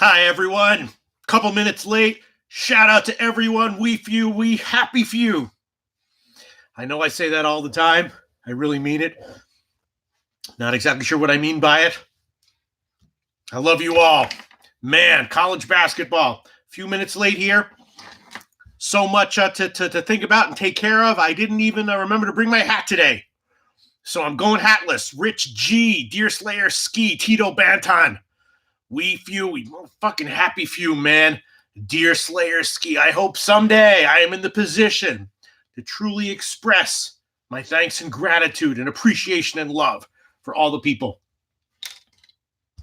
Hi, everyone. Couple minutes late. Shout out to everyone. We few, we happy few. I know I say that all the time. I really mean it. Not exactly sure what I mean by it. I love you all. Man, college basketball. A few minutes late here. So much to think about and take care of. I didn't even remember to bring my hat today. So I'm going hatless. Rich G, Deerslayer Ski, Tito Banton. We few, we fucking happy few, man. Deerslayer Ski. I hope someday I am in the position to truly express my thanks and gratitude and appreciation and love for all the people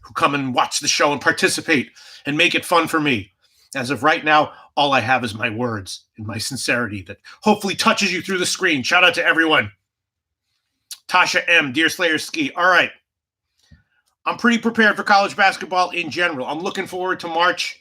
who come and watch the show and participate and make it fun for me. As of right now, all I have is my words and my sincerity that hopefully touches you through the screen. Shout out to everyone. Tasha M, Deerslayer Ski. All right. I'm pretty prepared for college basketball in general. I'm looking forward to March.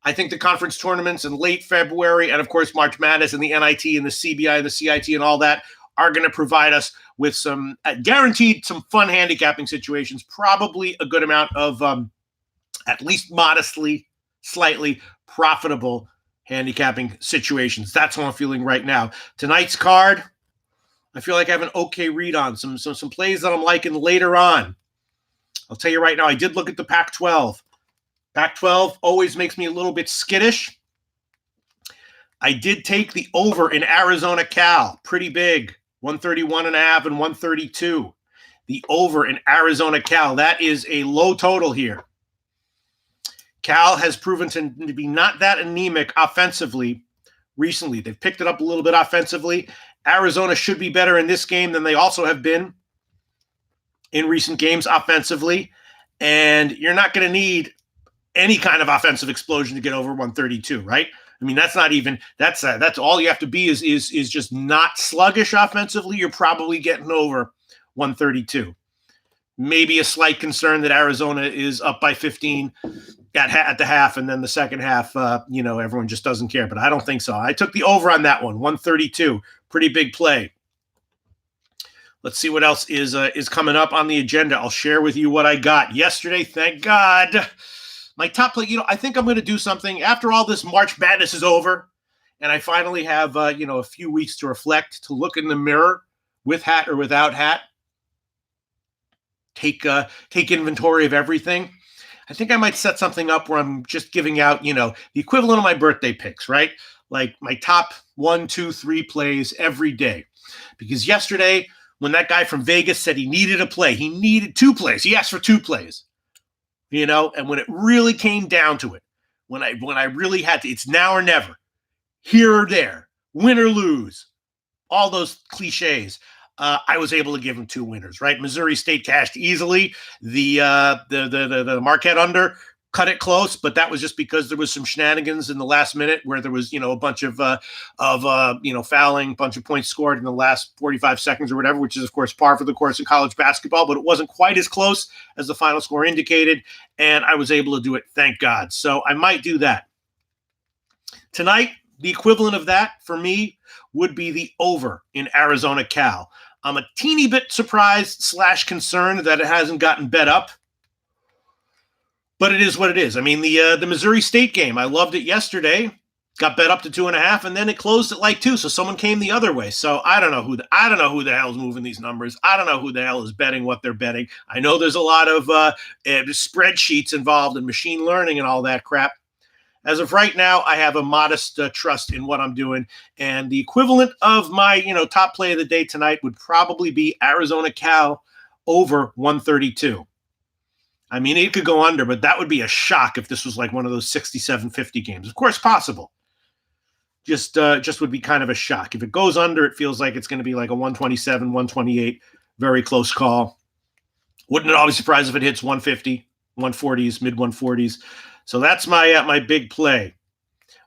I think the conference tournaments in late February and, of course, March Madness and the NIT and the CBI and the CIT and all that are going to provide us with some guaranteed some fun handicapping situations, probably a good amount of at least modestly, slightly profitable handicapping situations. That's what I'm feeling right now. Tonight's card, I feel like I have an okay read on some plays that I'm liking later on. I'll tell you right now, I did look at the Pac-12. Pac-12 always makes me a little bit skittish. I did take the over in Arizona-Cal, pretty big, 131.5 and 132. The over in Arizona-Cal, that is a low total here. Cal has proven to be not that anemic offensively recently. They've picked it up a little bit offensively. Arizona should be better in this game than they also have been in recent games offensively, and you're not going to need any kind of offensive explosion to get over 132, right? I mean, that's all you have to be is just not sluggish offensively. You're probably getting over 132. Maybe a slight concern that Arizona is up by 15 at the half, and then the second half, everyone just doesn't care. But I don't think so. I took the over on that one, 132. Pretty big play. Let's see what else is coming up on the agenda. I'll share with you what I got yesterday. Thank God. My top play, I think I'm going to do something after all this March Madness is over, and I finally have, a few weeks to reflect, to look in the mirror with hat or without hat, take inventory of everything. I think I might set something up where I'm just giving out, the equivalent of my birthday picks, right? Like my top 1, 2, 3 plays every day. Because yesterday, when that guy from Vegas said he needed a play, he needed 2 plays. He asked for 2 plays, and when it really came down to it, when I really had to, it's now or never, here or there, win or lose, all those cliches. I was able to give him 2 winners, right? Missouri State cashed easily. The Marquette under cut it close, but that was just because there was some shenanigans in the last minute where there was, a bunch of fouling, a bunch of points scored in the last 45 seconds or whatever, which is, of course, par for the course in college basketball, but it wasn't quite as close as the final score indicated, and I was able to do it, thank God. So I might do that. Tonight, the equivalent of that for me would be the over in Arizona-Cal. I'm a teeny bit surprised / concerned that it hasn't gotten bet up. But it is what it is. I mean, the Missouri State game, I loved it yesterday. Got bet up to 2.5, and then it closed at like 2. So someone came the other way. So I don't know who the hell is moving these numbers. I don't know who the hell is betting what they're betting. I know there's a lot of spreadsheets involved and machine learning and all that crap. As of right now, I have a modest trust in what I'm doing, and the equivalent of my top play of the day tonight would probably be Arizona-Cal over 132. I mean, it could go under, but that would be a shock if this was like one of those 67-50 games. Of course, possible. Just would be kind of a shock. If it goes under, it feels like it's going to be like a 127, 128, very close call. Wouldn't it always surprise if it hits 150, 140s, mid 140s? So that's my big play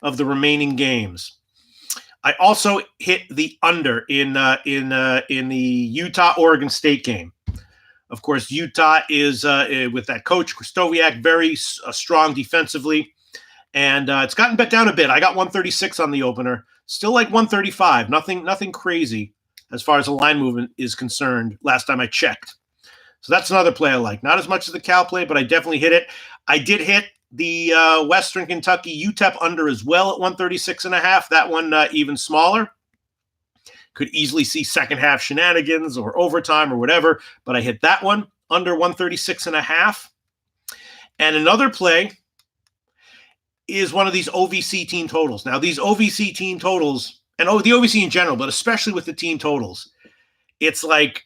of the remaining games. I also hit the under in the Utah-Oregon State game. Of course, Utah is, with that coach, Krzyzewski, very strong defensively. And it's gotten bet down a bit. I got 136 on the opener. Still like 135. Nothing crazy as far as the line movement is concerned last time I checked. So that's another play I like. Not as much as the Cal play, but I definitely hit it. I did hit the Western Kentucky UTEP under as well at 136.5. That one even smaller. Could easily see second half shenanigans or overtime or whatever, but I hit that one under 136.5. And another play is one of these OVC team totals. Now, these OVC team totals, and the OVC in general, but especially with the team totals, it's like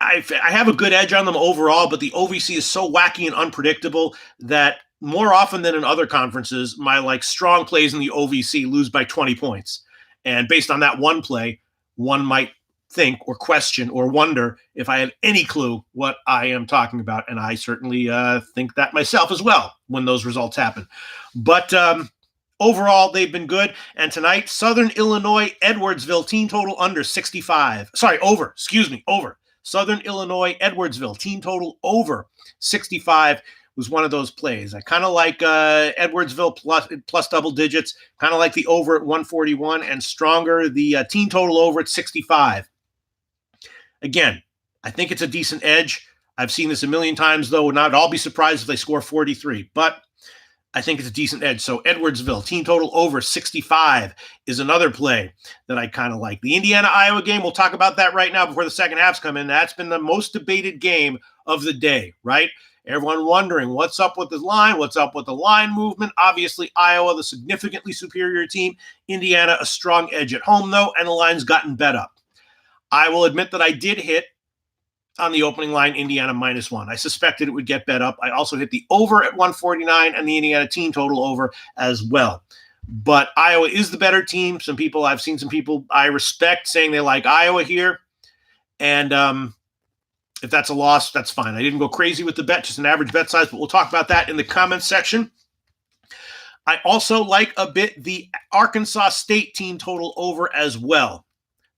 I have a good edge on them overall, but the OVC is so wacky and unpredictable that more often than in other conferences, my like strong plays in the OVC lose by 20 points. And based on that one play, one might think or question or wonder if I have any clue what I am talking about. And I certainly think that myself as well when those results happen. But overall, they've been good. And tonight, Southern Illinois, Edwardsville, team total under 65. Sorry, over. Excuse me, over. Southern Illinois, Edwardsville, team total over 65 was one of those plays. I kind of like Edwardsville plus double digits, kind of like the over at 141 and stronger, the team total over at 65. Again, I think it's a decent edge. I've seen this a million times, though. Would not all be surprised if they score 43, but I think it's a decent edge. So Edwardsville, team total over 65 is another play that I kind of like. The Indiana-Iowa game, we'll talk about that right now before the second halves come in. That's been the most debated game of the day, right? Everyone wondering what's up with the line, what's up with the line movement. Obviously, Iowa, the significantly superior team. Indiana, a strong edge at home, though, and the line's gotten bet up. I will admit that I did hit on the opening line, Indiana -1. I suspected it would get bet up. I also hit the over at 149 and the Indiana team total over as well. But Iowa is the better team. I've seen some people I respect saying they like Iowa here. And if that's a loss, that's fine. I didn't go crazy with the bet, just an average bet size, but we'll talk about that in the comments section. I also like a bit the Arkansas State team total over as well.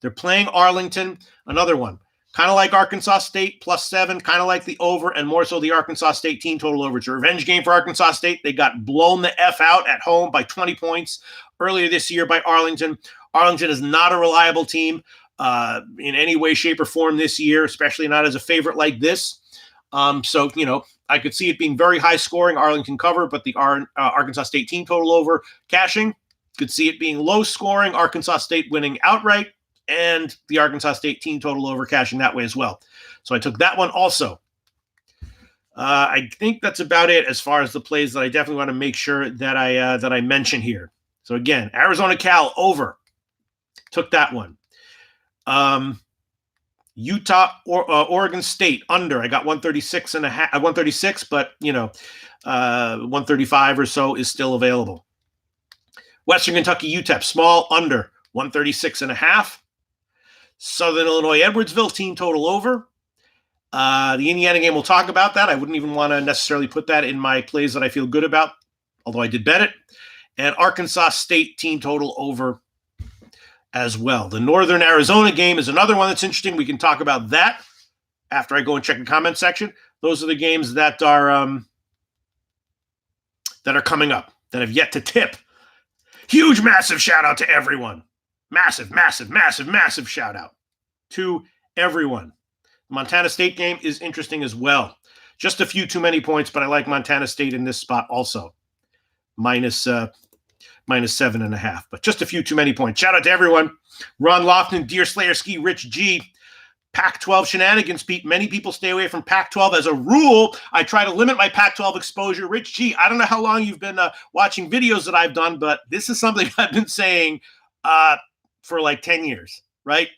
They're playing Arlington, another one. Kind of like Arkansas State, +7, kind of like the over, and more so the Arkansas State team total over. It's a revenge game for Arkansas State. They got blown the F out at home by 20 points earlier this year by Arlington. Arlington is not a reliable team in any way, shape, or form this year, especially not as a favorite like this. So, I could see it being very high scoring, Arlington cover, but the Arkansas State team total over cashing. Could see it being low scoring, Arkansas State winning outright, and the Arkansas State team total over cashing that way as well. So I took that one also. I think that's about it as far as the plays that I definitely want to make sure that I mention here. So again, Arizona Cal over. Took that one. Utah or Oregon State under. I got 136.5, 136, but 135 or so is still available. Western Kentucky UTEP small under 136.5. Southern Illinois Edwardsville team total over. The Indiana game, we'll talk about that. I wouldn't even want to necessarily put that in my plays that I feel good about, although I did bet it. And Arkansas State team total over as well. The Northern Arizona game is another one that's interesting. We can talk about that after I go and check the comment section. Those are the games that are coming up, that have yet to tip. Huge, massive shout out to everyone. Massive, massive, massive, massive shout out to everyone. The Montana State game is interesting as well. Just a few too many points, but I like Montana State in this spot also. -7.5, but just a few too many points. Shout out to everyone. Ron Lofton, Deer Slayer Ski, Rich G. Pac-12 shenanigans, Pete. Many people stay away from Pac-12 as a rule. I try to limit my Pac-12 exposure. Rich G, I don't know how long you've been watching videos that I've done, but this is something I've been saying for like 10 years, right?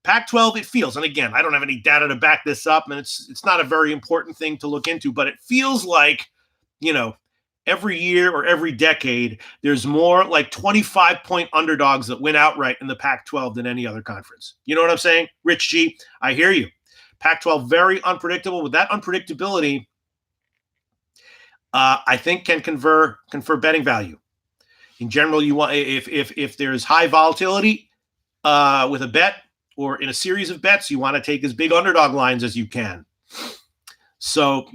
Pac-12, it feels, and again, I don't have any data to back this up, and it's not a very important thing to look into, but it feels like, every year or every decade, there's more like 25-point underdogs that win outright in the Pac-12 than any other conference. You know what I'm saying? Rich G, I hear you. Pac-12, very unpredictable. With that unpredictability, I think can confer betting value. In general, you want if there's high volatility with a bet or in a series of bets, you want to take as big underdog lines as you can. So,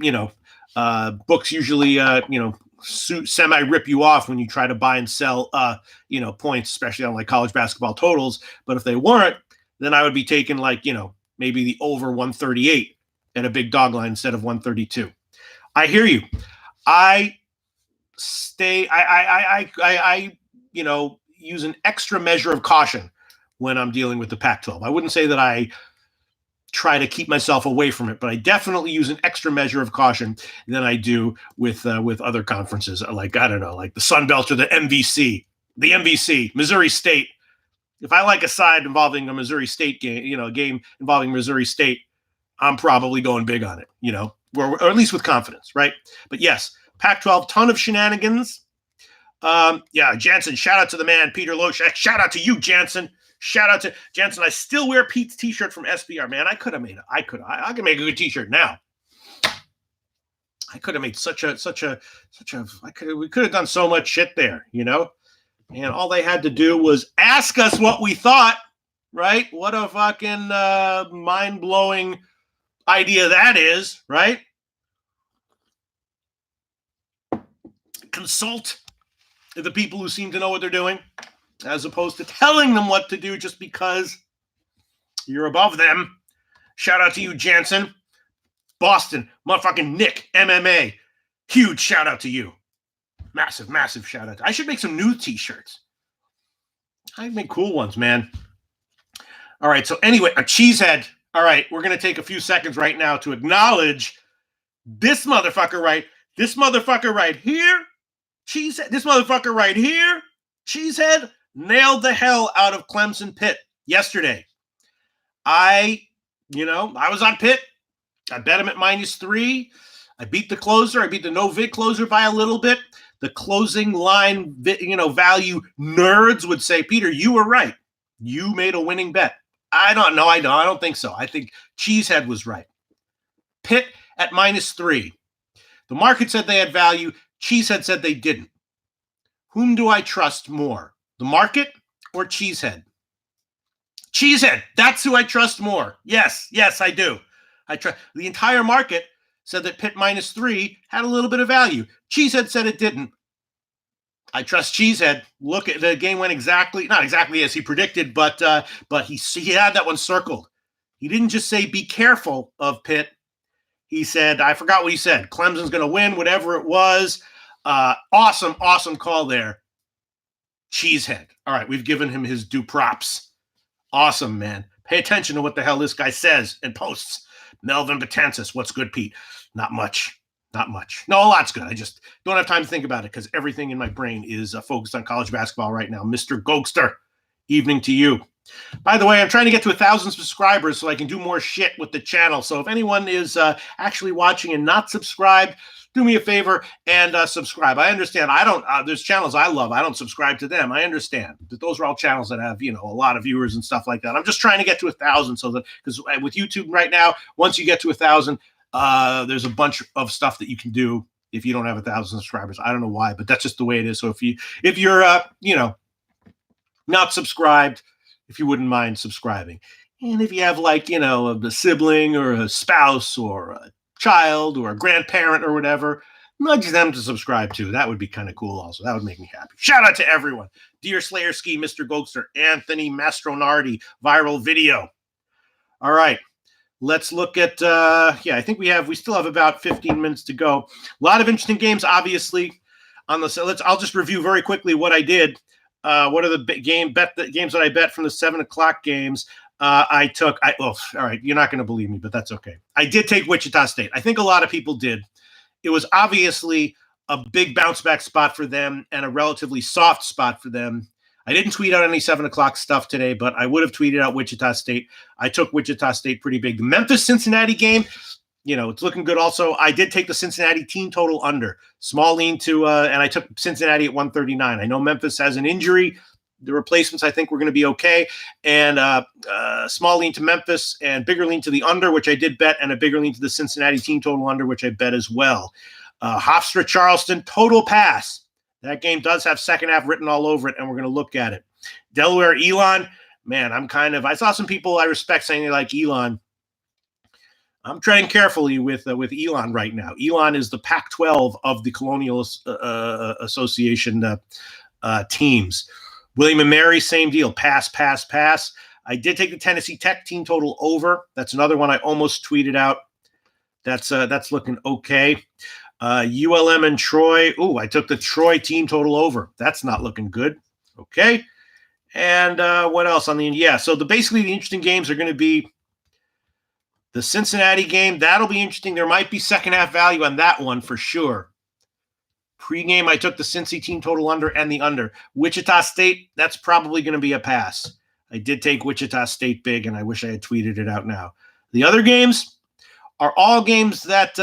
books usually, semi-rip you off when you try to buy and sell, points, especially on like college basketball totals. But if they weren't, then I would be taking maybe the over 138 at a big dog line instead of 132. I hear you. I use an extra measure of caution when I'm dealing with the Pac-12. I wouldn't say that I try to keep myself away from it, but I definitely use an extra measure of caution than I do with other conferences, like, I don't know, like the Sun Belt or the MVC, Missouri State. If I like a side involving a Missouri State game, a game involving Missouri State, I'm probably going big on it, or at least with confidence, right? But yes, Pac-12, ton of shenanigans. Jansen, shout out to the man, Peter Loshak. Shout out to you, Jansen. Shout out to Jansen. I still wear Pete's t-shirt from SBR, man. I could make a good t-shirt now. I could have made we could have done so much shit there, and all they had to do was ask us what we thought, right? What a fucking mind-blowing idea that is, right? Consult the people who seem to know what they're doing, as opposed to telling them what to do just because you're above them. Shout out to you, Jansen. Boston, motherfucking Nick, MMA. Huge shout out to you. Massive, massive shout out. I should make some new t-shirts. I make cool ones, man. All right, so anyway, a cheesehead. All right, we're going to take a few seconds right now to acknowledge this motherfucker right here. Cheesehead. This motherfucker right here. Cheesehead nailed the hell out of Clemson Pitt yesterday. I was on Pitt. I bet him at -3. I beat the closer. I beat the no-vid closer by a little bit. The closing line, value nerds would say, Peter, you were right. You made a winning bet. I don't think so. I think Cheesehead was right. Pitt at -3. The market said they had value. Cheesehead said they didn't. Whom do I trust more, the market or Cheesehead? Cheesehead, that's who I trust more. Yes, I do. I trust. The entire market said that Pitt -3 had a little bit of value. Cheesehead said it didn't. I trust Cheesehead. Look, at the game went not exactly as he predicted, but he had that one circled. He didn't just say be careful of Pitt. He said, I forgot what he said. Clemson's going to win, whatever it was. Awesome call there. Cheesehead. All right, we've given him his due props. Awesome, man. Pay attention to what the hell this guy says and posts. Melvin Betances, what's good, Pete? Not much. No, a lot's good. I just don't have time to think about it because everything in my brain is focused on college basketball right now. Mr. Gokster, evening to you. By the way, I'm trying to get to 1,000 subscribers so I can do more shit with the channel. So if anyone is actually watching and not subscribed, do me a favor and subscribe. I understand. There's channels I love. I don't subscribe to them. I understand that those are all channels that have, a lot of viewers and stuff like that. I'm just trying to get to 1,000 so that, because with YouTube right now, once you get to 1,000, there's a bunch of stuff that you can do if you don't have 1,000 subscribers. I don't know why, but that's just the way it is. So if you're not subscribed, if you wouldn't mind subscribing. And if you have a sibling or a spouse or a child or a grandparent or whatever, nudge them to subscribe too. That would be kind of cool also. That would make me happy. Shout out to everyone. Dear Slayer Ski, Mr. Gokster, Anthony Mastronardi, viral video. All right. Let's look at, I think we still have about 15 minutes to go. A lot of interesting games, obviously. I'll just review very quickly what I did. What are the games that I bet from the 7:00 games? All right, you're not going to believe me, but that's okay. I did take Wichita State. I think a lot of people did. It was obviously a big bounce back spot for them and a relatively soft spot for them. I didn't tweet out any 7:00 stuff today, but I would have tweeted out Wichita State. I took Wichita State pretty big. The Memphis-Cincinnati game, it's looking good also. I did take the Cincinnati team total under. Small lean to, and I took Cincinnati at 139. I know Memphis has an injury. The replacements, I think, were going to be okay. And small lean to Memphis and bigger lean to the under, which I did bet, and a bigger lean to the Cincinnati team total under, which I bet as well. Hofstra Charleston, total pass. That game does have second half written all over it, and we're going to look at it. Delaware Elon, man, I saw some people I respect saying they like Elon. I'm treading carefully with Elon right now. Elon is the Pac-12 of the Colonial Association teams. William & Mary, same deal. Pass. I did take the Tennessee Tech team total over. That's another one I almost tweeted out. That's looking okay. ULM and Troy. Ooh, I took the Troy team total over. That's not looking good. Okay. And what else on the end? Yeah, so basically the interesting games are going to be the Cincinnati game. That'll be interesting. There might be second half value on that one for sure. Pre-game, I took the Cincy team total under and the under. Wichita State, that's probably going to be a pass. I did take Wichita State big, and I wish I had tweeted it out now. The other games are all games that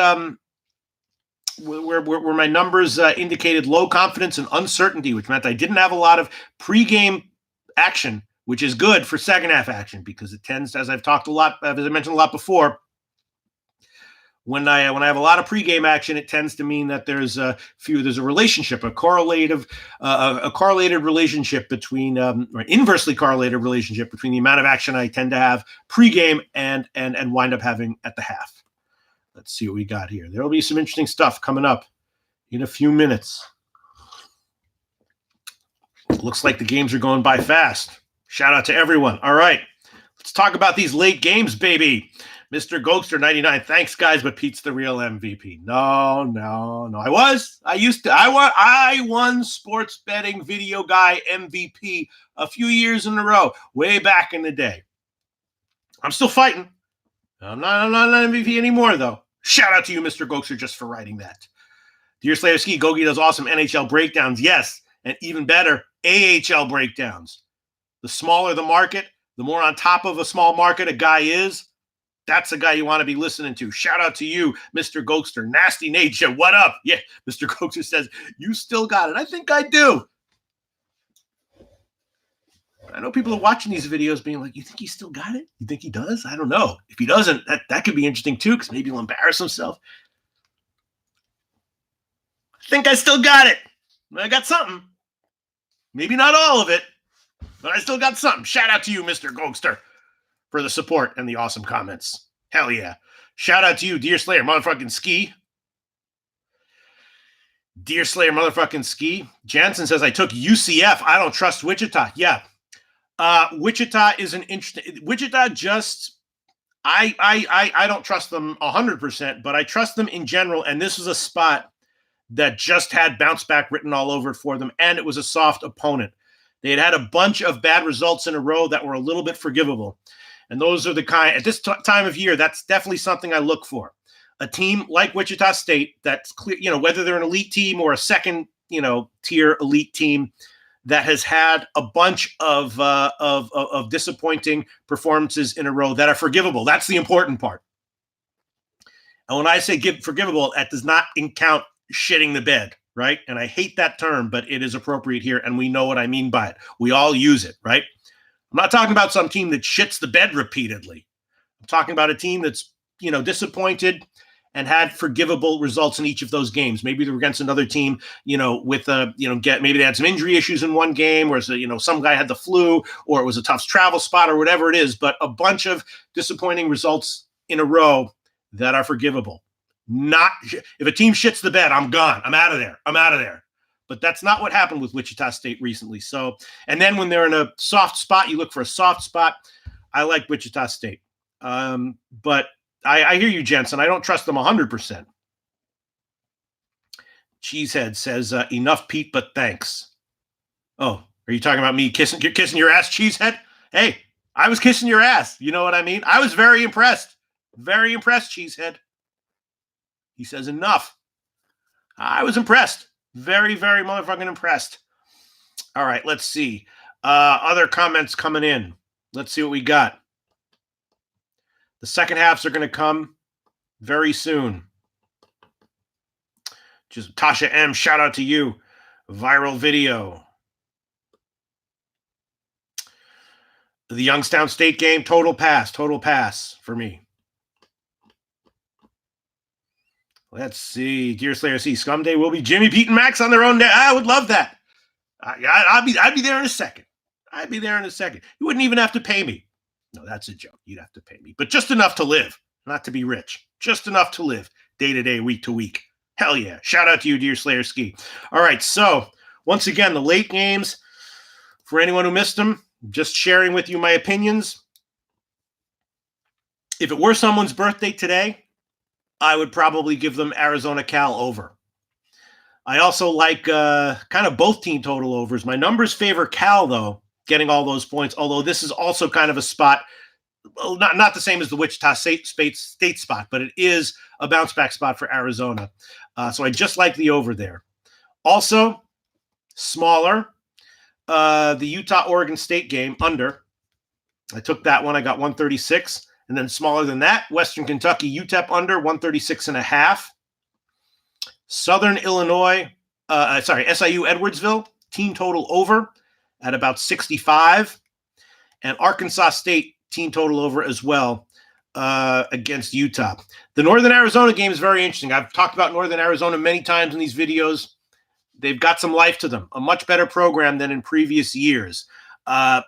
where my numbers indicated low confidence and uncertainty, which meant I didn't have a lot of pre-game action, which is good for second half action because it tends, as I've talked a lot, as I mentioned a lot before, when I have a lot of pregame action, it tends to mean that there's a relationship, a correlated relationship between, or inversely correlated relationship between the amount of action I tend to have pregame and wind up having at the half. Let's see what we got here. There will be some interesting stuff coming up in a few minutes. Looks like the games are going by fast. Shout out to everyone. All right, let's talk about these late games, baby. Mr. Gokster 99. Thanks, guys, but Pete's the real MVP. No. I won sports betting video guy MVP a few years in a row, way back in the day. I'm still fighting. I'm not an MVP anymore, though. Shout out to you, Mr. Gokster, just for writing that. Dear Slayer Ski, Gogi does awesome NHL breakdowns. Yes, and even better, AHL breakdowns. The smaller the market, the more on top of a small market a guy is, that's a guy you want to be listening to. Shout out to you, Mr. Gokster. Nasty Nature, what up? Yeah, Mr. Gokster says, you still got it. I think I do. I know people are watching these videos being like, you think he still got it? You think he does? I don't know. If he doesn't, that could be interesting too, because maybe he'll embarrass himself. I think I still got it. I got something. Maybe not all of it, but I still got something. Shout out to you, Mr. Gokster, for the support and the awesome comments. Hell yeah. Shout out to you, Dear Slayer motherfucking Ski. Dear Slayer motherfucking Ski. Jansen says, I took UCF. I don't trust Wichita. Yeah. Wichita is an interesting. Wichita just, I don't trust them 100%, but I trust them in general. And this was a spot that just had bounce back written all over it for them. And it was a soft opponent. They had a bunch of bad results in a row that were a little bit forgivable. And those are the kind, at this time of year, that's definitely something I look for. A team like Wichita State that's clear, whether they're an elite team or a second, tier elite team that has had a bunch of disappointing performances in a row that are forgivable. That's the important part. And when I say forgivable, that does not count shitting the bed, right? And I hate that term, but it is appropriate here, and we know what I mean by it. We all use it, right? I'm not talking about some team that shits the bed repeatedly. I'm talking about a team that's, disappointed and had forgivable results in each of those games. Maybe they were against another team, with maybe they had some injury issues in one game, or some guy had the flu, or it was a tough travel spot, or whatever it is. But a bunch of disappointing results in a row that are forgivable. Not if a team shits the bed, I'm gone. I'm out of there. But that's not what happened with Wichita State recently. So, and then when they're in a soft spot, you look for a soft spot. I like Wichita State. But I hear you, Jensen. I don't trust them 100%. Cheesehead says, enough, Pete, but thanks. Oh, are you talking about me kissing your ass, Cheesehead? Hey, I was kissing your ass. You know what I mean? I was very impressed. Very impressed, Cheesehead. He says, enough. I was impressed. Very, very motherfucking impressed. All right, let's see. Other comments coming in. Let's see what we got. The second halves are going to come very soon. Just Tasha M, shout out to you. Viral video. The Youngstown State game, total pass for me. Let's see. Dear Slayer C, Scum Day will be Jimmy, Pete, and Max on their own day. I would love that. I'd be there in a second. You wouldn't even have to pay me. No, that's a joke. You'd have to pay me. But just enough to live, not to be rich. Just enough to live day to day, week to week. Hell yeah. Shout out to you, Dear Slayer Ski. All right, so once again, the late games, for anyone who missed them, just sharing with you my opinions. If it were someone's birthday today, I would probably give them Arizona Cal over. I also like kind of both team total overs. My numbers favor Cal, though, getting all those points, although this is also kind of a spot, well, not the same as the Wichita State spot, but it is a bounce back spot for Arizona. So I just like the over there. Also, smaller, the Utah-Oregon State game, under. I took that one. I got 136. And then smaller than that, Western Kentucky, UTEP under, 136.5. Southern Illinois, SIU Edwardsville, team total over at about 65. And Arkansas State, team total over as well against Utah. The Northern Arizona game is very interesting. I've talked about Northern Arizona many times in these videos. They've got some life to them, a much better program than in previous years.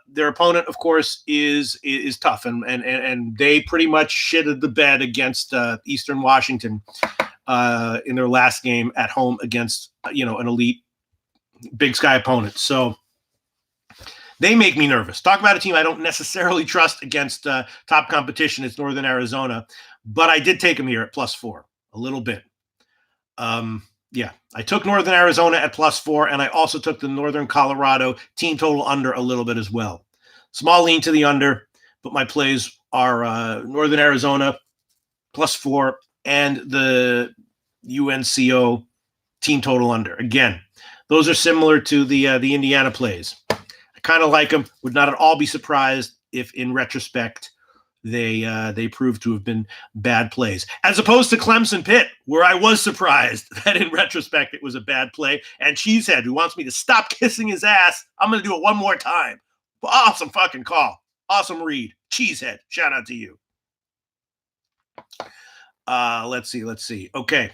Their opponent, of course, is tough, and they pretty much shitted the bed against Eastern Washington in their last game at home against an elite Big Sky opponent. So they make me nervous. Talk about a team I don't necessarily trust against top competition. It's Northern Arizona, but I did take them here at +4 a little bit. Yeah, I took Northern Arizona at +4, and I also took the Northern Colorado team total under a little bit as well. Small lean to the under, but my plays are Northern Arizona +4 and the UNCO team total under. Again, those are similar to the Indiana plays. I kind of like them. Would not at all be surprised if, in retrospect, they proved to have been bad plays, as opposed to Clemson Pitt, where I was surprised that in retrospect it was a bad play. And Cheesehead, who wants me to stop kissing his ass, I'm going to do it one more time. Awesome fucking call. Awesome read. Cheesehead, shout out to you. Let's see. Okay.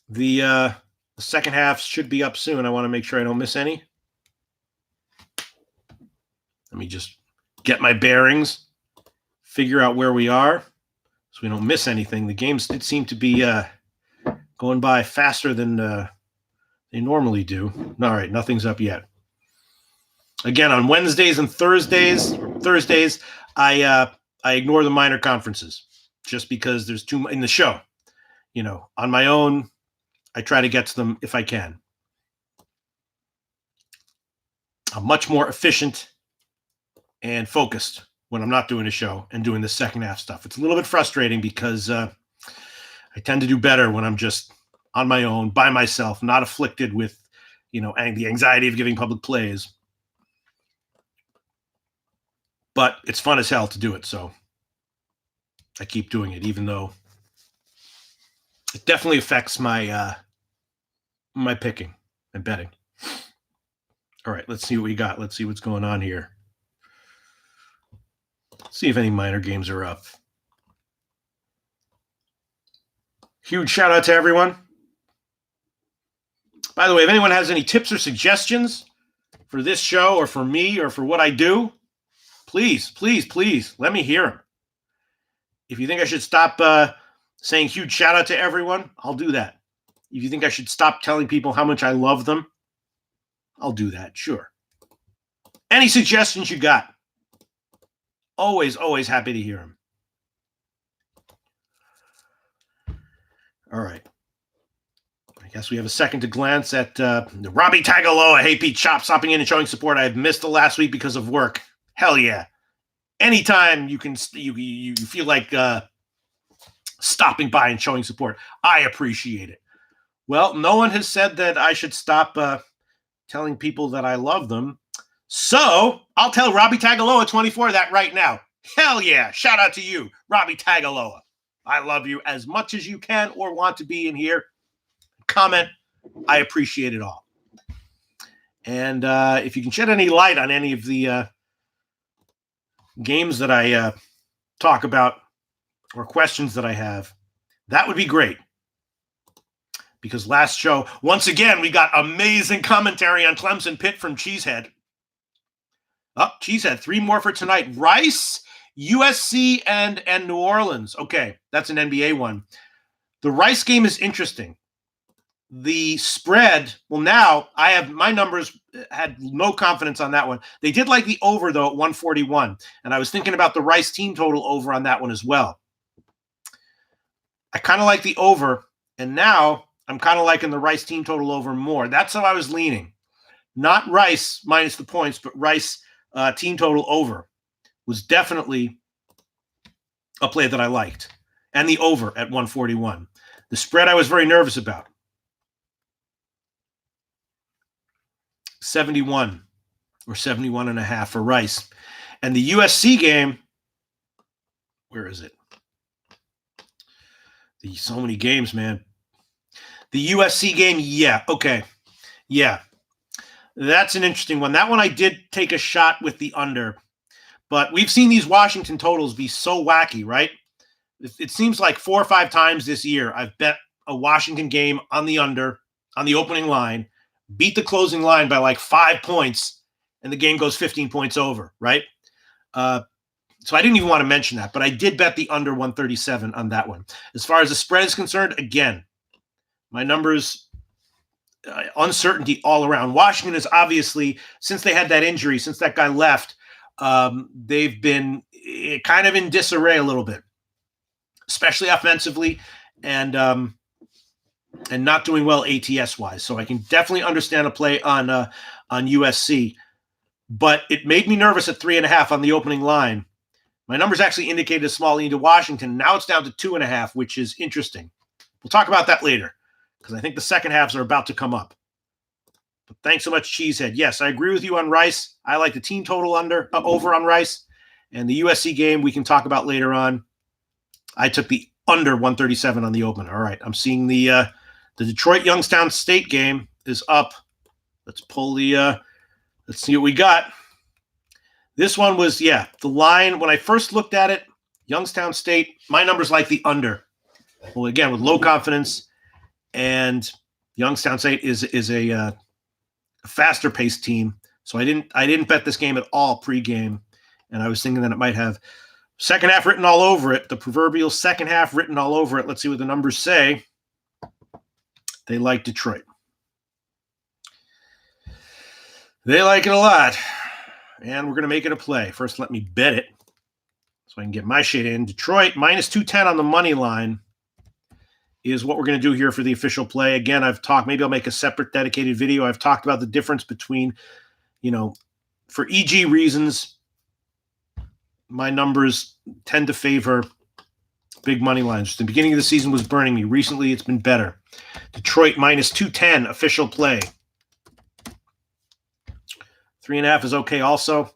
The second half should be up soon. I want to make sure I don't miss any. Let me just get my bearings. Figure out where we are so we don't miss anything. The games did seem to be going by faster than they normally do. All right, nothing's up yet. Again, on Wednesdays and Thursdays, I ignore the minor conferences just because there's too much in the show. On my own, I try to get to them if I can. I'm much more efficient and focused when I'm not doing a show and doing the second half stuff. It's a little bit frustrating because I tend to do better when I'm just on my own, by myself, not afflicted with, the anxiety of giving public plays. But it's fun as hell to do it, so I keep doing it, even though it definitely affects my my picking and betting. All right, let's see what we got. Let's see what's going on here. See if any minor games are up. Huge shout out to everyone. By the way, if anyone has any tips or suggestions for this show or for me or for what I do, please let me hear them. If you think I should stop saying huge shout out to everyone, I'll do that. If you think I should stop telling people how much I love them, I'll do that, sure. Any suggestions you got? Always happy to hear them. All right. I guess we have a second to glance at Robbie Tagaloa. Hey, Pete Chop, stopping in and showing support. I have missed the last week because of work. Hell yeah. Anytime you feel like stopping by and showing support, I appreciate it. Well, no one has said that I should stop telling people that I love them. So I'll tell Robbie Tagaloa 24 that right now. Hell yeah. Shout out to you, Robbie Tagaloa. I love you as much as you can or want to be in here. Comment. I appreciate it all. And if you can shed any light on any of the games that I talk about or questions that I have, that would be great. Because last show, once again, we got amazing commentary on Clemson Pitt from Cheesehead. Cheesehead, 3 more for tonight. Rice, USC, and New Orleans. Okay, that's an NBA one. The Rice game is interesting. The spread, well, now I have my numbers had no confidence on that one. They did like the over, though, at 141. And I was thinking about the Rice team total over on that one as well. I kind of like the over, and now I'm kind of liking the Rice team total over more. That's how I was leaning. Not Rice minus the points, but Rice team total over was definitely a play that I liked. And the over at 141. The spread I was very nervous about. 71 or 71.5 for Rice. And the USC game, where is it? So many games, man. The USC game, yeah, okay. Yeah, that's an interesting one. That one I did take a shot with the under. But we've seen these Washington totals be so wacky, right? It seems like 4 or 5 times this year I've bet a Washington game on the under, on the opening line, beat the closing line by like 5 points, and the game goes 15 points over, right? So I didn't even want to mention that, but I did bet the under 137 on that one. As far as the spread is concerned, again, my numbers, uncertainty all around. Washington is obviously, since they had that injury, since that guy left, they've been kind of in disarray a little bit, especially offensively, and not doing well ATS wise. So I can definitely understand a play on USC, but it made me nervous at 3.5 on the opening line. My numbers actually indicated a small lean to Washington. Now it's down to 2.5, which is interesting. We'll talk about that later because I think the second halves are about to come up. But thanks so much, Cheesehead. Yes, I agree with you on Rice. I like the team total over on Rice. And the USC game we can talk about later on. I took the under 137 on the opener. All right, I'm seeing the Detroit-Youngstown State game is up. Let's pull the let's see what we got. This one was, the line, when I first looked at it, Youngstown State, my numbers like the under. Well, again, with low confidence, and Youngstown State is a faster-paced team. So I didn't bet this game at all pregame, and I was thinking that it might have second half written all over it, the proverbial second half written all over it. Let's see what the numbers say. They like Detroit. They like it a lot. And we're going to make it a play. First, let me bet it so I can get my shit in. Detroit, minus 210 on the money line is what we're going to do here for the official play. Again, I've talked, maybe I'll make a separate dedicated video. I've talked about the difference between, for EG reasons, my numbers tend to favor big money lines. The beginning of the season was burning me. Recently, it's been better. Detroit, minus 210, official play. 3.5 is okay also.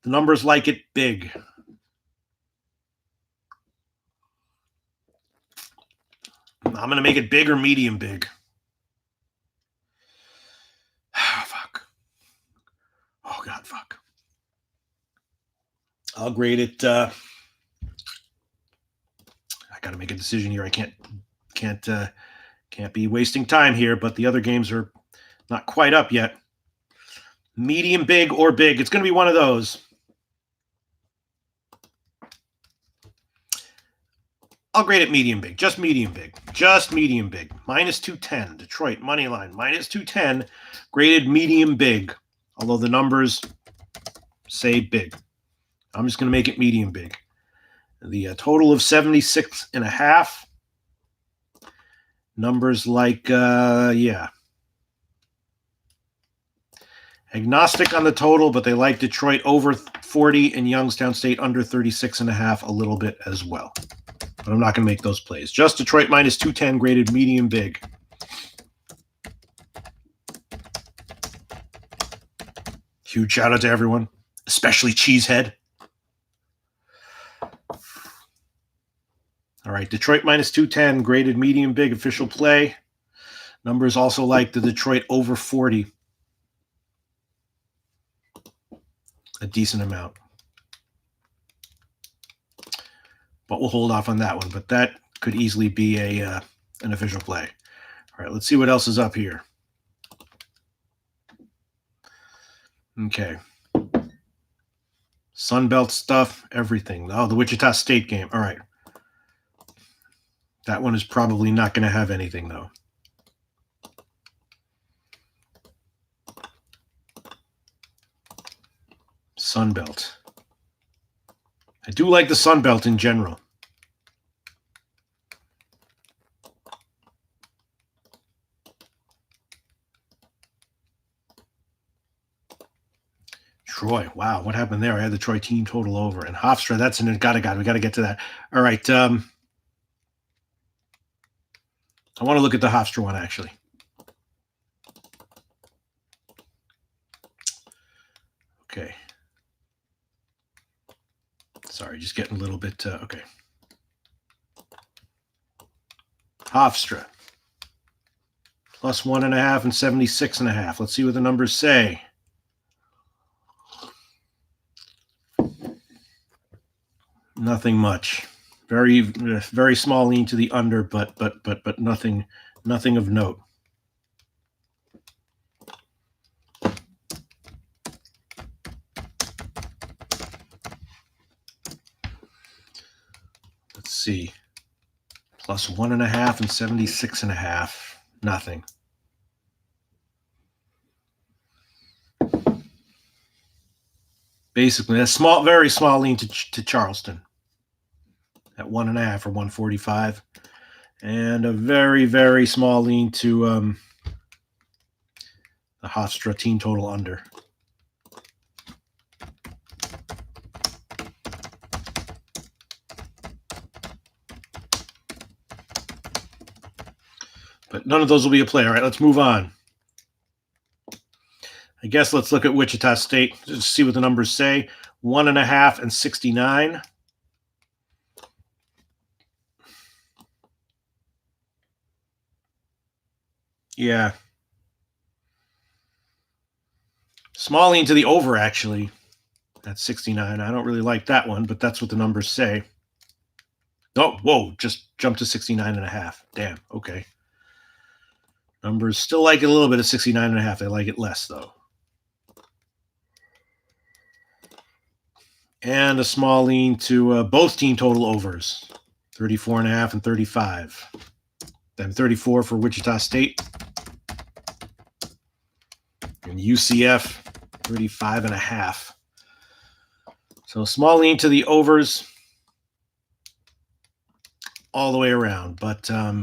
The numbers like it big. I'm going to make it big or medium big. Fuck. Oh, God, fuck. I'll grade it. I got to make a decision here. I can't be wasting time here, but the other games are not quite up yet. Medium big or big. It's going to be one of those. I'll grade it medium big. Just medium big. Just medium big. Minus 210. Detroit money line. Minus 210. Graded medium big. Although the numbers say big. I'm just going to make it medium big. The total of 76.5. Numbers like, agnostic on the total, but they like Detroit over 40 and Youngstown State under 36.5 a little bit as well. But I'm not going to make those plays. Just Detroit minus 210 graded medium big. Huge shout out to everyone, especially Cheesehead. All right, Detroit minus 210 graded medium big official play. Numbers also like the Detroit over 40. A decent amount. But we'll hold off on that one. But that could easily be an official play. All right, let's see what else is up here. Okay. Sunbelt stuff, everything. Oh, the Wichita State game. All right. That one is probably not going to have anything, though. Sunbelt. I do like the Sunbelt in general. Troy. Wow, what happened there? I had the Troy team total over. And Hofstra, that's an got it. We got to get to that. All right. I want to look at the Hofstra one, actually. Okay. Sorry, just getting a little bit. Okay. Hofstra. Plus 1.5 and 76.5. Let's see what the numbers say. Nothing much. Very, very small lean to the under, but nothing of note. Let's see. Plus 1.5 and 76.5. Nothing. Basically, a small, very small lean to Charleston at 1.5 or 145, and a very, very small lean to the Hofstra team total under. But none of those will be a play. All right, let's move on. I guess let's look at Wichita State. Just see what the numbers say. 1.5 and 69. Yeah. Small lean to the over, actually. That's 69. I don't really like that one, but that's what the numbers say. Oh, whoa, just jumped to 69.5. Damn, okay. Numbers still like it a little bit at 69.5. They like it less, though. And a small lean to both team total overs, 34.5 and 35. Then 34 for Wichita State. And UCF, 35.5. So small lean to the overs all the way around. But, yeah,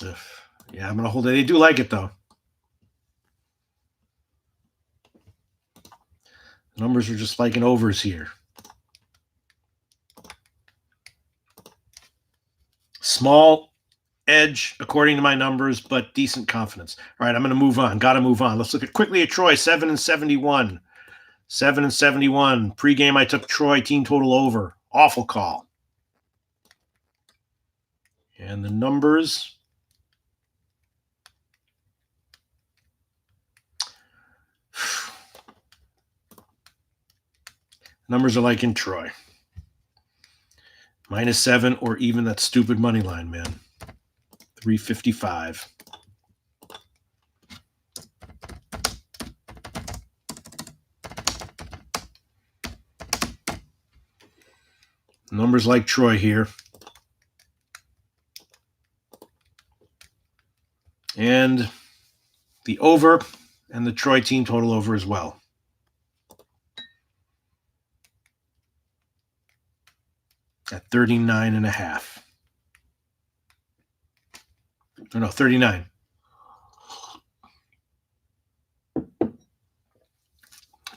I'm going to hold it. They do like it, though. Numbers are just liking overs here. Small edge, according to my numbers, but decent confidence. All right, I'm going to move on. Got to move on. Let's look quickly at Troy, 7 and 71. 7 and 71. Pre-game, I took Troy, team total over. Awful call. And the numbers... Numbers are like in Troy. -7 or even that stupid money line, man. 355. Numbers like Troy here. And the over and the Troy team total over as well. At 39.5. Oh, no, 39.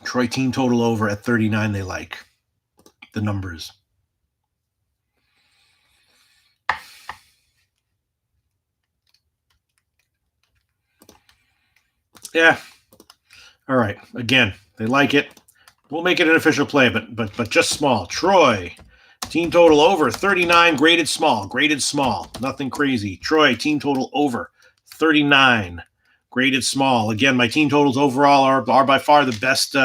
Troy team total over at 39. They like the numbers. Yeah. All right. Again, they like it. We'll make it an official play, but just small. Troy. Team total over 39, graded small. Nothing crazy. Troy, team total over 39, graded small. Again, my team totals overall are by far the best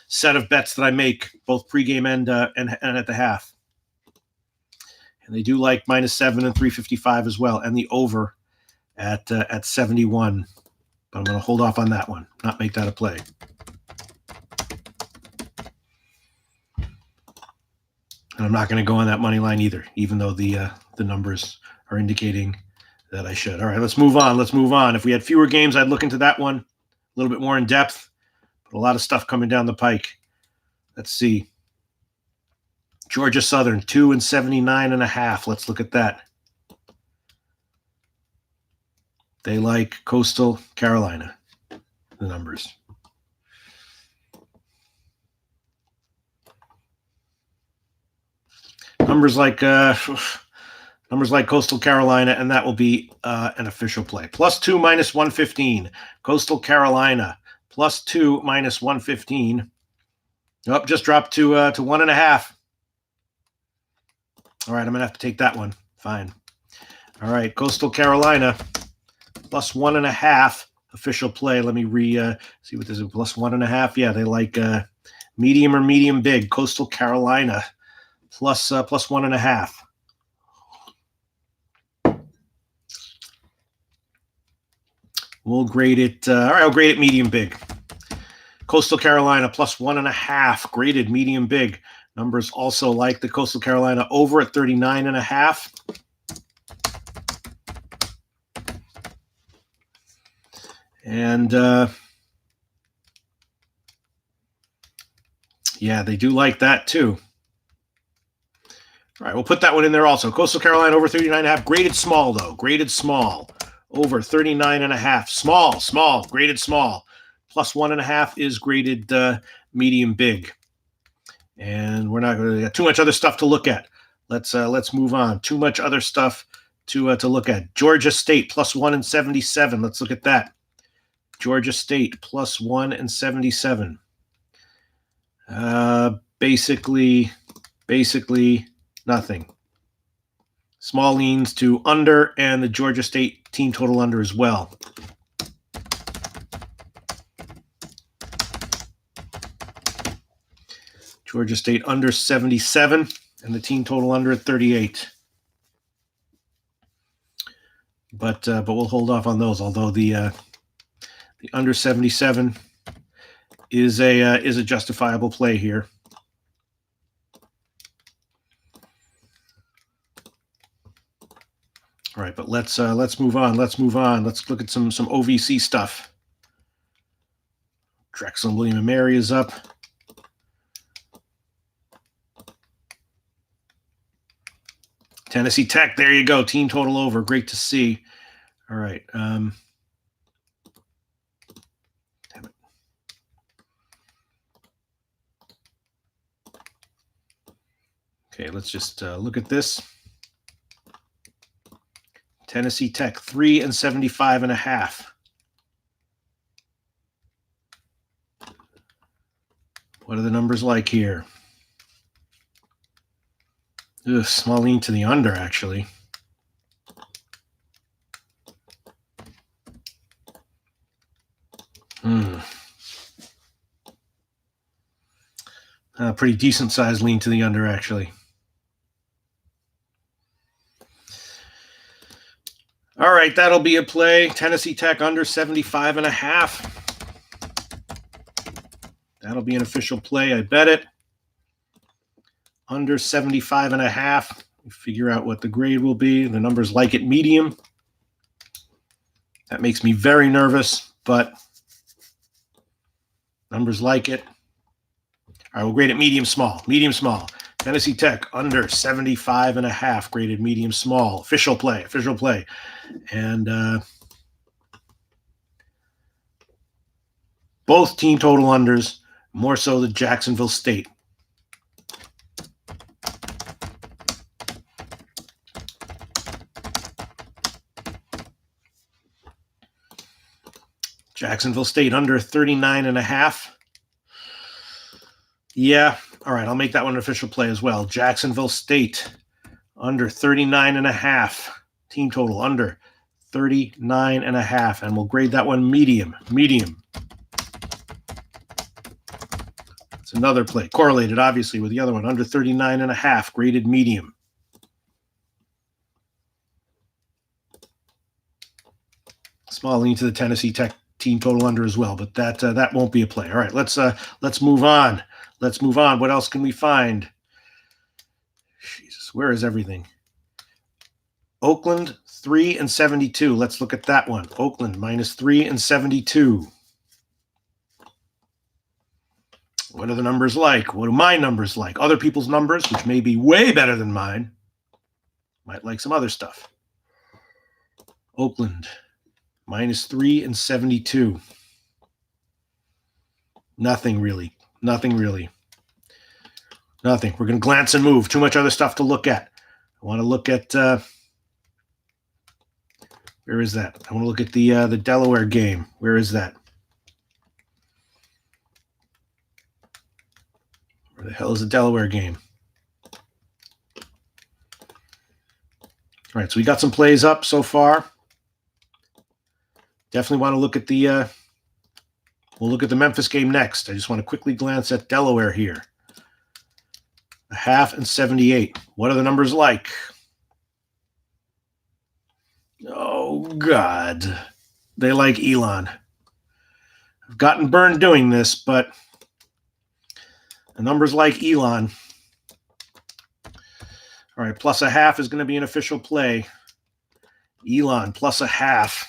set of bets that I make, both pregame and at the half. And they do like -7 and 355 as well, and the over at 71. But I'm going to hold off on that one, not make that a play. And I'm not going to go on that money line either, even though the numbers are indicating that I should. All right, let's move on. If we had fewer games, I'd look into that one a little bit more in depth. But a lot of stuff coming down the pike. Let's see. Georgia Southern, 2 and 79.5. Let's look at that. They like Coastal Carolina, the numbers. numbers like Coastal Carolina, and that will be an official play. +2 -115. Coastal Carolina +2 -115. Oh, just dropped to 1.5. All right, I'm gonna have to take that one. Fine. All right, Coastal Carolina +1.5 official play. Let me see what this is. +1.5. Yeah, they like medium or medium big. Coastal Carolina plus 1.5. We'll grade it. All right, I'll grade it medium big. Coastal Carolina +1.5, graded medium big. Numbers also like the Coastal Carolina over at 39.5. And yeah, they do like that too. All right, we'll put that one in there also. Coastal Carolina over 39.5, graded small though. Graded small over 39.5. Small, graded small. +1.5 is graded medium big. And we're not going to get too much other stuff to look at. Let's move on. Too much other stuff to look at. Georgia State +1.77. Let's look at that. Georgia State +1.77. Basically nothing. Small leans to under, and the Georgia State team total under as well. Georgia State under 77, and the team total under at 38. But we'll hold off on those. Although the under 77 is a justifiable play here. All right, but let's move on. Let's look at some OVC stuff. Drexel and William and Mary is up. Tennessee Tech, there you go. Team total over. Great to see. All right. Damn it. Okay, let's just look at this. Tennessee Tech 3.75.5. What are the numbers like here? Ugh, small lean to the under, actually. Pretty decent size lean to the under, actually. All right, that'll be a play. Tennessee Tech under 75.5. That'll be an official play. I bet it. Under 75.5. Figure out what the grade will be. The numbers like it medium. That makes me very nervous, but numbers like it. All right, we'll grade it medium small. Medium small. Tennessee Tech under 75.5, graded medium small. Official play. And both team total unders, more so the Jacksonville State. Jacksonville State under 39.5. Yeah, all right, I'll make that one an official play as well. Jacksonville State under 39.5. Team total under 39.5. And we'll grade that one medium. It's another play. Correlated, obviously, with the other one. Under 39.5, graded medium. Small lean to the Tennessee Tech team total under as well, but that won't be a play. All right, let's move on. What else can we find? Jesus, where is everything? Oakland 3.72. Let's look at that one. Oakland -3.72. What are the numbers like? What are my numbers like? Other people's numbers, which may be way better than mine, might like some other stuff. Oakland -3.72. Nothing really. Nothing. We're going to glance and move. Too much other stuff to look at. I want to look at where is that? I want to look at the Delaware game. Where is that? Where the hell is the Delaware game? All right, so we got some plays up so far. Definitely want to look at the we'll look at the Memphis game next. I just want to quickly glance at Delaware here. 1/2 and 78. What are the numbers like? Oh, God. They like Elon. I've gotten burned doing this, but the numbers like Elon. All right, plus 1/2 is going to be an official play. Elon plus 1/2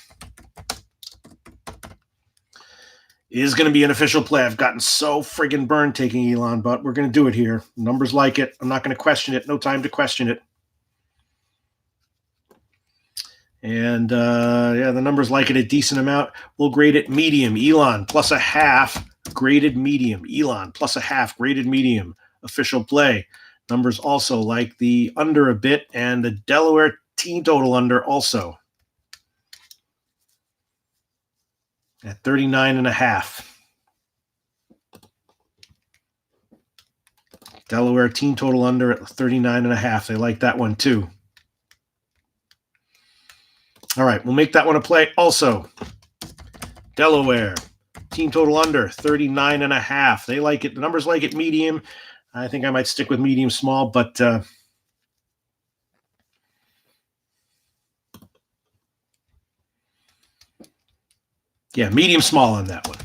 is going to be an official play. I've gotten so friggin' burned taking Elon, but we're going to do it here. Numbers like it. I'm not going to question it. No time to question it. And, yeah, the numbers like it a decent amount. We'll grade it medium. Elon plus 1/2, graded medium. Elon plus 1/2, graded medium. Official play. Numbers also like the under a bit, and the Delaware team total under also at 39.5. Delaware team total under at 39.5. They like that one too. All right, we'll make that one a play also. Delaware team total under 39.5. They like it. The numbers like it medium. I think I might stick with medium small, but yeah, medium small on that one.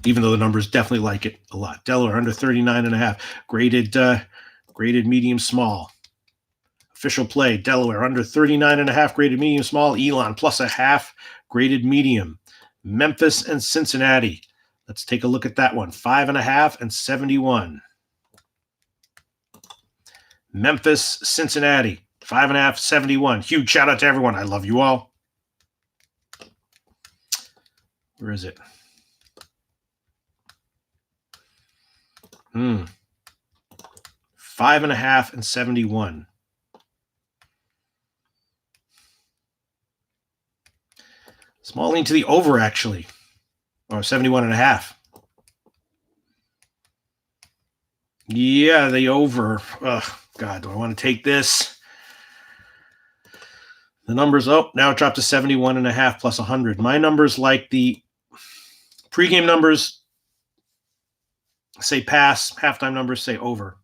Even though the numbers definitely like it a lot. Delaware under 39.5. Graded medium small. Official play, Delaware under 39.5, graded medium small. Elon plus 1/2, graded medium. Memphis and Cincinnati. Let's take a look at that one. 5.5 and 71. Memphis, Cincinnati. 5.5, 71. Huge shout out to everyone. I love you all. Where is it? 5.5 and 71. Small lean to the over, actually. Or 71.5. Yeah, the over. Ugh, God, do I want to take this? The numbers, now it dropped to 71.5 plus 100. My numbers like the pregame numbers say pass, halftime numbers say over.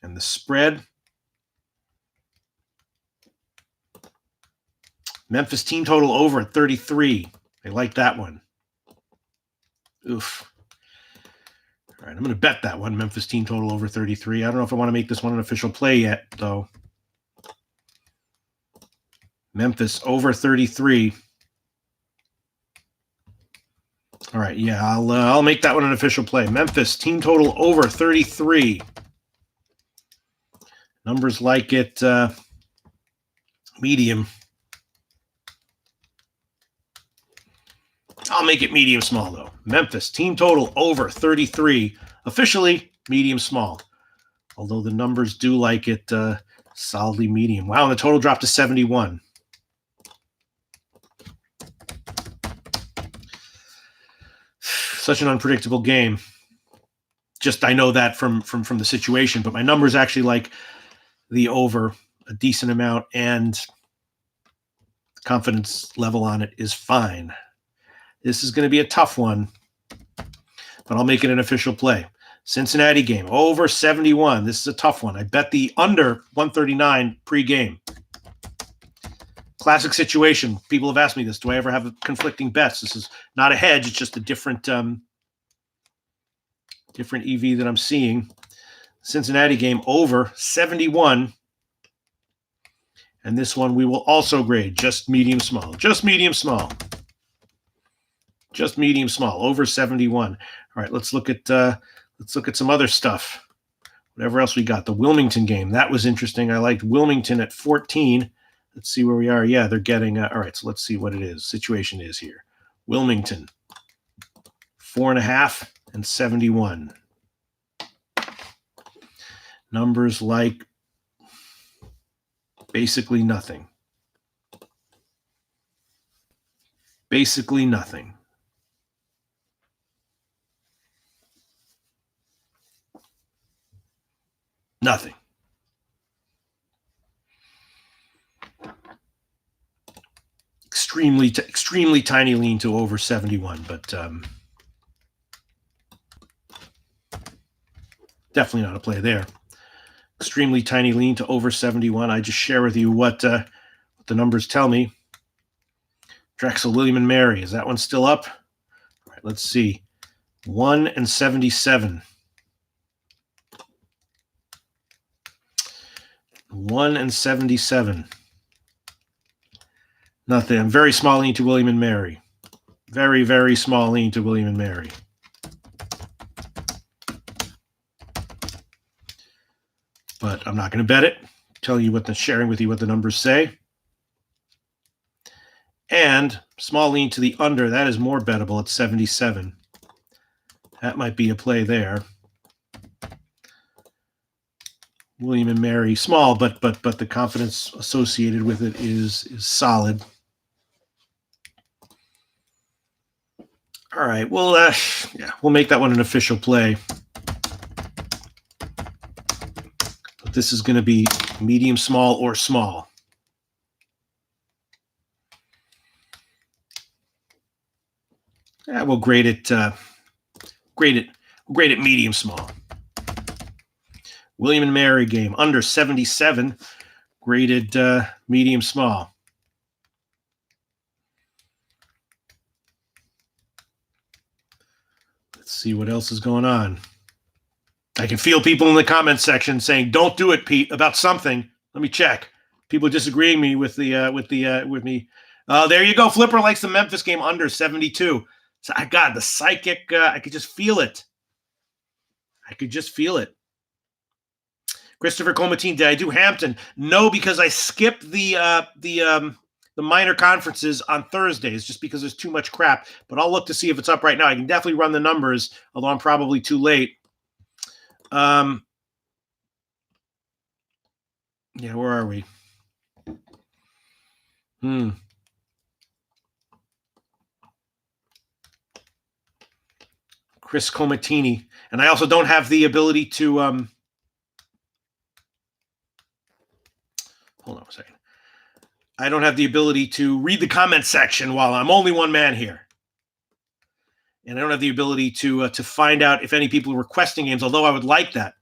And the spread, Memphis team total over at 33. They like that one. Oof. All right, I'm going to bet that one, Memphis team total over 33. I don't know if I want to make this one an official play yet, though. Memphis over 33. All right, yeah, I'll make that one an official play. Memphis team total over 33. Numbers like it medium. I'll make it medium small, though. Memphis team total over 33. Officially medium small. Although the numbers do like it solidly medium. Wow, and the total dropped to 71. Such an unpredictable game. Just I know that from the situation, but my numbers actually like the over a decent amount, and the confidence level on it is fine. This is going to be a tough one, but I'll make it an official play. Cincinnati game, over 71. This is a tough one. I bet the under 139 pre-game. Classic situation. People have asked me this. Do I ever have conflicting bets? This is not a hedge. It's just a different EV that I'm seeing. Cincinnati game over 71. And this one we will also grade just medium small. Just medium small. Just medium small. Over 71. All right, let's look at some other stuff. Whatever else we got. The Wilmington game. That was interesting. I liked Wilmington at 14. Let's see where we are. Yeah, they're getting all right, so let's see what it is. Situation is here. Wilmington 4.5 and 71. numbers like basically nothing. Basically nothing. Nothing. Extremely tiny lean to over 71, but definitely not a play there. Extremely tiny lean to over 71. I just share with you what the numbers tell me. Drexel, William and Mary. Is that one still up? All right, let's see. 1 and 77. 1 and 77. Nothing. Very small lean to William and Mary. Very, very small lean to William and Mary. But I'm not going to bet it. Sharing with you what the numbers say. And small lean to the under. That is more bettable at 77. That might be a play there. William and Mary, small, but the confidence associated with it is solid. All right, well, we'll make that one an official play. But this is going to be medium, small, or small. We'll grade it. We'll grade it medium, small. William and Mary game under 77, graded medium, small. Let's see what else is going on. I can feel people in the comments section saying, "Don't do it, Pete," about something. Let me check. People disagreeing with me. There you go. Flipper likes the Memphis game under 72. So I got the psychic. I could just feel it. Christopher Comatine, did I do Hampton? No, because I skipped the minor conferences on Thursdays just because there's too much crap. But I'll look to see if it's up right now. I can definitely run the numbers, although I'm probably too late. Yeah, where are we? Chris Comatini. And I also don't have the ability to hold on a second. I don't have the ability to read the comment section while I'm only one man here. And I don't have the ability to find out if any people are requesting games, although I would like that.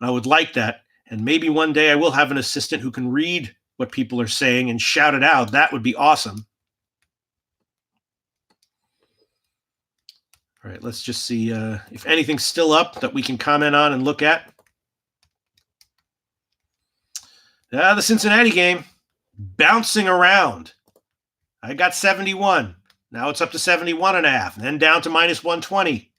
And maybe one day I will have an assistant who can read what people are saying and shout it out. That would be awesome. All right, let's just see if anything's still up that we can comment on and look at. The Cincinnati game, bouncing around. I got 71. Now it's up to 71.5, and then down to minus 120.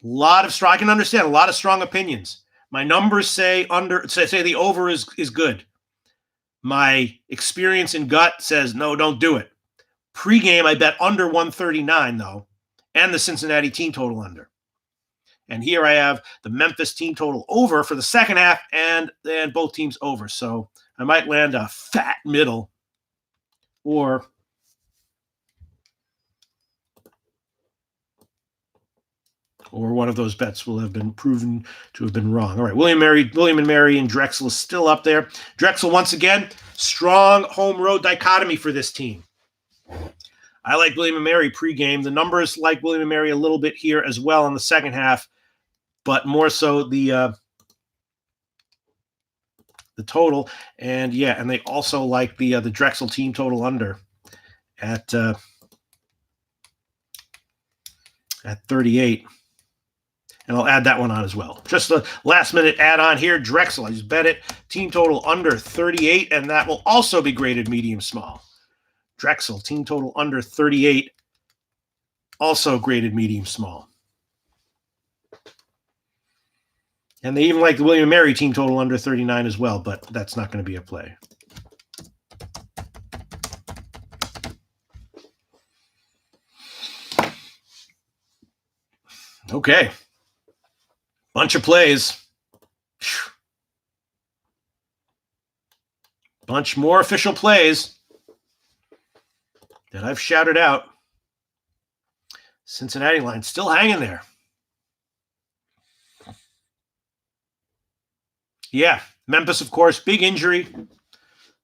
I can understand a lot of strong opinions. My numbers say the over is good. My experience in gut says no, don't do it. Pre-game, I bet under 139 though, and the Cincinnati team total under. And here I have the Memphis team total over for the second half, and both teams over. So I might land a fat middle, or one of those bets will have been proven to have been wrong. All right, William and Mary and Drexel is still up there. Drexel, once again, strong home-road dichotomy for this team. I like William and Mary pregame. The numbers like William and Mary a little bit here as well in the second half, but more so the total. And they also like the Drexel team total under at 38. And I'll add that one on as well. Just a last-minute add-on here. Drexel, I just bet it. Team total under 38, and that will also be graded medium-small. Drexel, team total under 38, also graded medium-small. And they even like the William and Mary team total under 39 as well, but that's not going to be a play. Okay. Bunch of plays. Bunch more official plays that I've shouted out. Cincinnati line still hanging there. Yeah, Memphis, of course, big injury,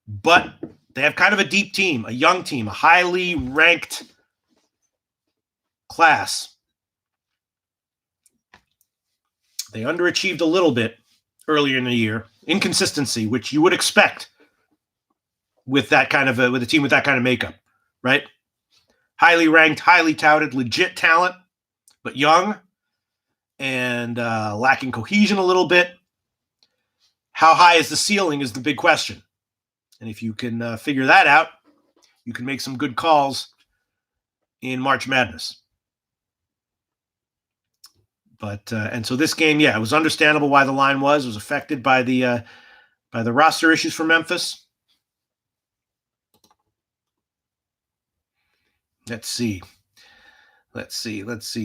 but they have kind of a deep team, a young team, a highly ranked class. They underachieved a little bit earlier in the year. Inconsistency, which you would expect with that kind of with a team with that kind of makeup, right? Highly ranked, highly touted, legit talent, but young and lacking cohesion a little bit. How high is the ceiling is the big question. And if you can figure that out, you can make some good calls in March Madness. But and so this game, yeah, it was understandable why the line was. It was affected by the roster issues for Memphis. Let's see.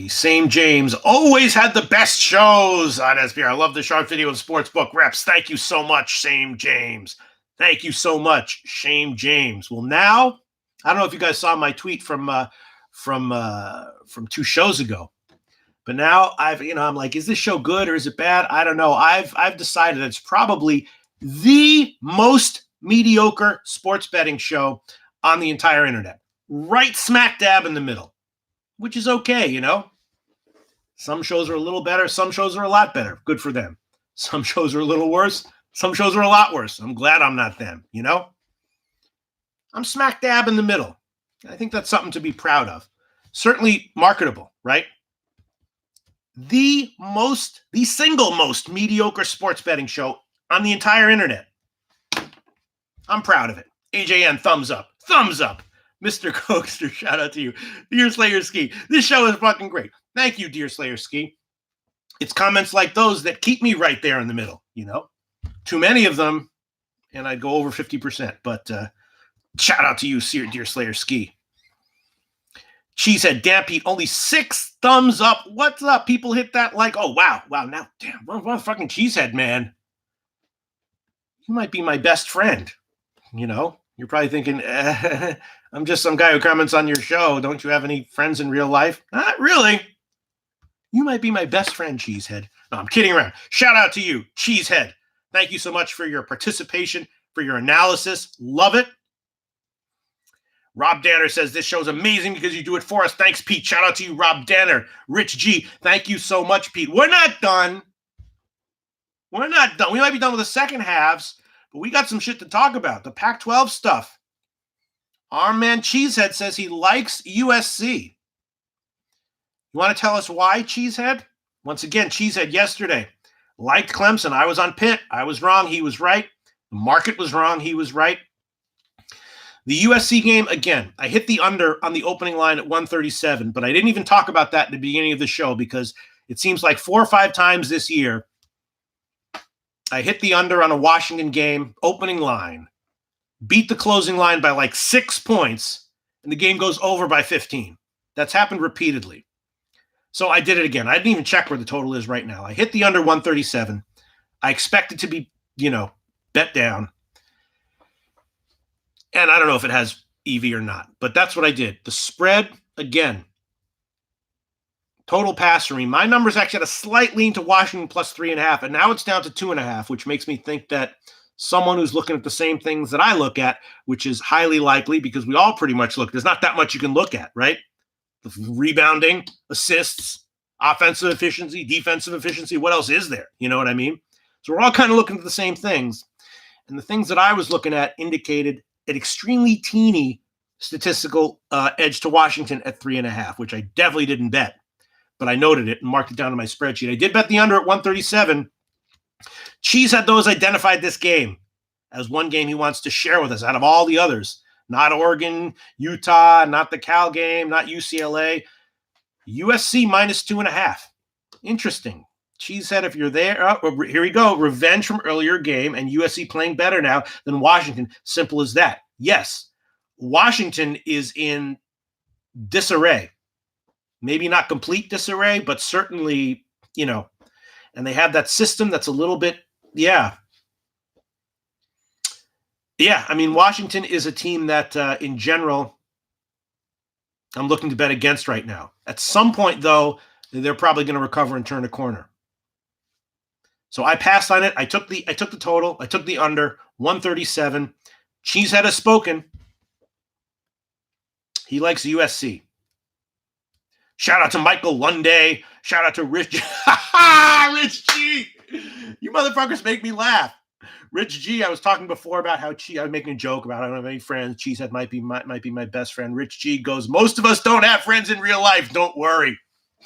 Same James always had the best shows on SBR. I love the Sharp Video and Sportsbook reps. Thank you so much, Same James. Thank you so much, Shame James. Well, now I don't know if you guys saw my tweet from 2 shows ago, but now I'm like, is this show good or is it bad? I don't know. I've decided it's probably the most mediocre sports betting show on the entire internet, right smack dab in the middle, which is okay, Some shows are a little better. Some shows are a lot better. Good for them. Some shows are a little worse. Some shows are a lot worse. I'm glad I'm not them, I'm smack dab in the middle. I think that's something to be proud of. Certainly marketable, right? The single most mediocre sports betting show on the entire internet. I'm proud of it. AJN, thumbs up. Thumbs up. Mr. Coaster, shout out to you. Deer Slayer Ski. This show is fucking great. Thank you, Deer Slayer Ski. It's comments like those that keep me right there in the middle, Too many of them, and I'd go over 50%. But shout out to you, Deer Slayer Ski. Cheesehead, damn Pete, only 6 thumbs up. What's up? People hit that like. Oh, wow. Now, damn, what fucking Cheesehead, man. You might be my best friend, You're probably thinking, I'm just some guy who comments on your show. Don't you have any friends in real life? Not really. You might be my best friend, Cheesehead. No, I'm kidding around. Shout out to you, Cheesehead. Thank you so much for your participation, for your analysis. Love it. Rob Danner says, this show's amazing because you do it for us. Thanks, Pete. Shout out to you, Rob Danner. Rich G, thank you so much, Pete. We're not done. We might be done with the second halves, but we got some shit to talk about. The Pac-12 stuff. Our man Cheesehead says he likes USC. You want to tell us why, Cheesehead? Once again, Cheesehead yesterday liked Clemson. I was on Pitt. I was wrong. He was right. The market was wrong. He was right. The USC game, again, I hit the under on the opening line at 137, but I didn't even talk about that at the beginning of the show because it seems like 4 or 5 times this year I hit the under on a Washington game, opening line, beat the closing line by like 6 points, and the game goes over by 15. That's happened repeatedly. So I did it again. I didn't even check where the total is right now. I hit the under 137. I expect it to be, bet down. And I don't know if it has EV or not, but that's what I did. The spread, again, total pass for me. My numbers actually had a slight lean to Washington plus 3.5, and now it's down to 2.5, which makes me think that someone who's looking at the same things that I look at, which is highly likely because we all pretty much look. There's not that much you can look at, right? The rebounding, assists, offensive efficiency, defensive efficiency. What else is there? You know what I mean? So we're all kind of looking at the same things. And the things that I was looking at indicated an extremely teeny statistical edge to Washington at 3.5, which I definitely didn't bet. But I noted it and marked it down on my spreadsheet. I did bet the under at 137. Cheese had those identified this game as one game he wants to share with us out of all the others. Not Oregon, Utah, not the Cal game, not UCLA. USC minus 2.5. Interesting. Cheesehead, if you're there, here we go. Revenge from earlier game and USC playing better now than Washington. Simple as that. Yes, Washington is in disarray. Maybe not complete disarray, but certainly, and they have that system that's a little bit, Yeah, I mean, Washington is a team that, in general, I'm looking to bet against right now. At some point, though, they're probably going to recover and turn a corner. So I passed on it. I took the total. I took the under 137. Cheesehead has spoken. He likes USC. Shout out to Michael Lunday. Shout out to Rich. Rich G. You motherfuckers make me laugh. Rich G. I was talking before about how I was making a joke about I don't have any friends. Cheesehead might be my best friend. Rich G goes, most of us don't have friends in real life. Don't worry.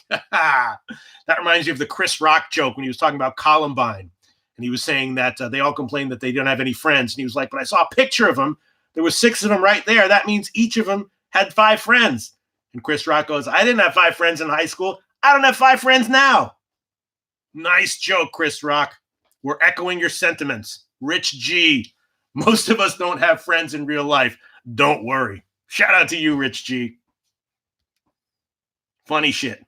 That reminds me of the Chris Rock joke when he was talking about Columbine. And he was saying that they all complained that they don't have any friends. And he was like, but I saw a picture of them. There were 6 of them right there. That means each of them had 5 friends. And Chris Rock goes, I didn't have 5 friends in high school. I don't have 5 friends now. Nice joke, Chris Rock. We're echoing your sentiments. Rich G. Most of us don't have friends in real life. Don't worry. Shout out to you, Rich G. Funny shit.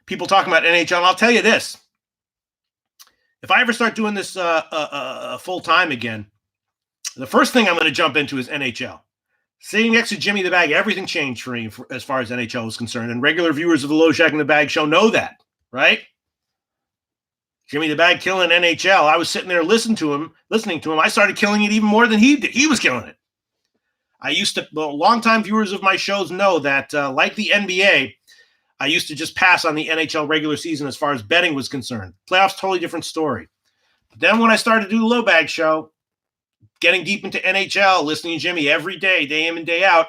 People talking about NHL. I'll tell you this. If I ever start doing this full time again, the first thing I'm going to jump into is NHL. Sitting next to Jimmy the Bag, everything changed for me as far as NHL is concerned. And regular viewers of the Low Shack in the Bag show know that, right? Jimmy the Bag killing NHL. I was sitting there listening to him. I started killing it even more than he did. He was killing it. Longtime viewers of my shows know that, like the NBA, I used to just pass on the NHL regular season as far as betting was concerned. Playoffs, totally different story. But then when I started to do the Low Bag show, getting deep into NHL, listening to Jimmy every day, day in and day out,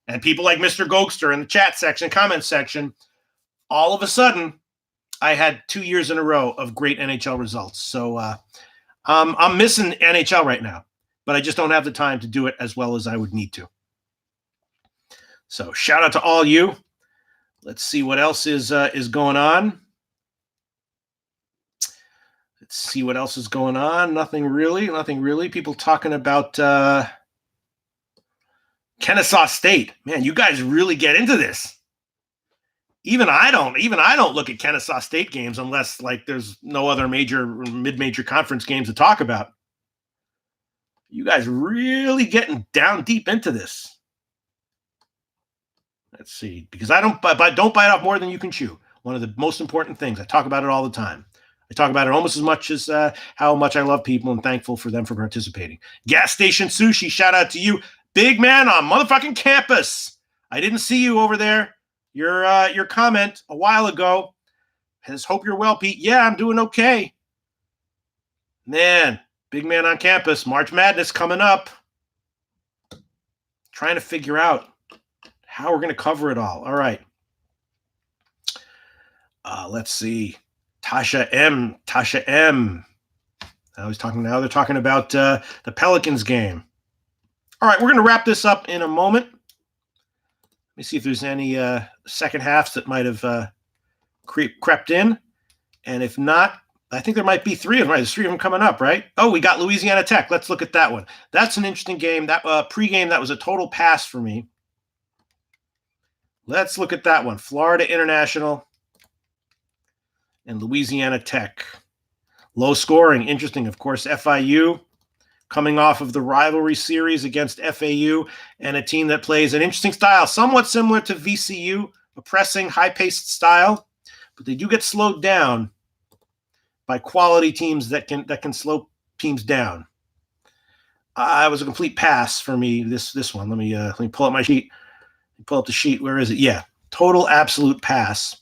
and people like Mr. Gokster in the chat section, comment section, all of a sudden, I had 2 years in a row of great NHL results. So I'm missing NHL right now, but I just don't have the time to do it as well as I would need to. So shout out to all you. Let's see what else is going on. Let's see what else is going on. Nothing really. People talking about Kennesaw State. Man, you guys really get into this. Even I don't look at Kennesaw State games unless like there's no other mid-major conference games to talk about. You guys really getting down deep into this. Let's see, because don't bite off more than you can chew. One of the most important things. I talk about it all the time. I talk about it almost as much as how much I love people and thankful for them for participating. Gas Station Sushi, shout out to you. Big man on motherfucking campus. I didn't see you over there. Your comment a while ago. I just hope you're well, Pete. Yeah, I'm doing okay. Man, big man on campus. March Madness coming up. Trying to figure out how we're going to cover it all. All right. Let's see. Tasha M. Now they're talking about the Pelicans game. All right, we're going to wrap this up in a moment. Let me see if there's any second halves that might have crept in. And if not, I think there might be 3 of them. Right? There's 3 of them coming up, right? Oh, we got Louisiana Tech. Let's look at that one. That's an interesting game. That pregame, that was a total pass for me. Let's look at that one. Florida International and Louisiana Tech. Low scoring. Interesting. Of course, FIU coming off of the rivalry series against FAU and a team that plays an interesting style, somewhat similar to VCU, a pressing, high-paced style, but they do get slowed down by quality teams that can slow teams down. It was a complete pass for me, this one. Let me pull up my sheet. Pull up the sheet. Where is it? Yeah. Total absolute pass.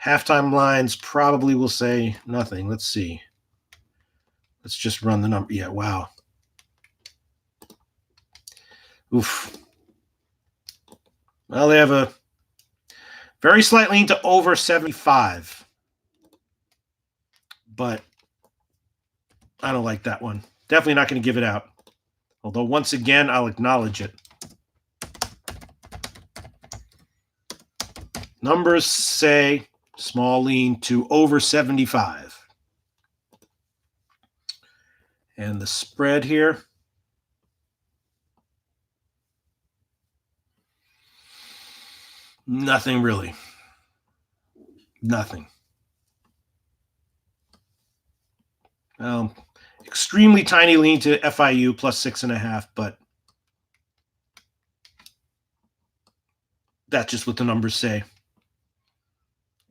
Halftime lines probably will say nothing. Let's see. Let's just run the number. Yeah, wow. Oof. Well, they have a very slight lean to over 75. But I don't like that one. Definitely not going to give it out. Although, once again, I'll acknowledge it. Numbers say small lean to over 75. And the spread here. Nothing really. Nothing. Extremely tiny lean to FIU plus 6.5, but that's just what the numbers say.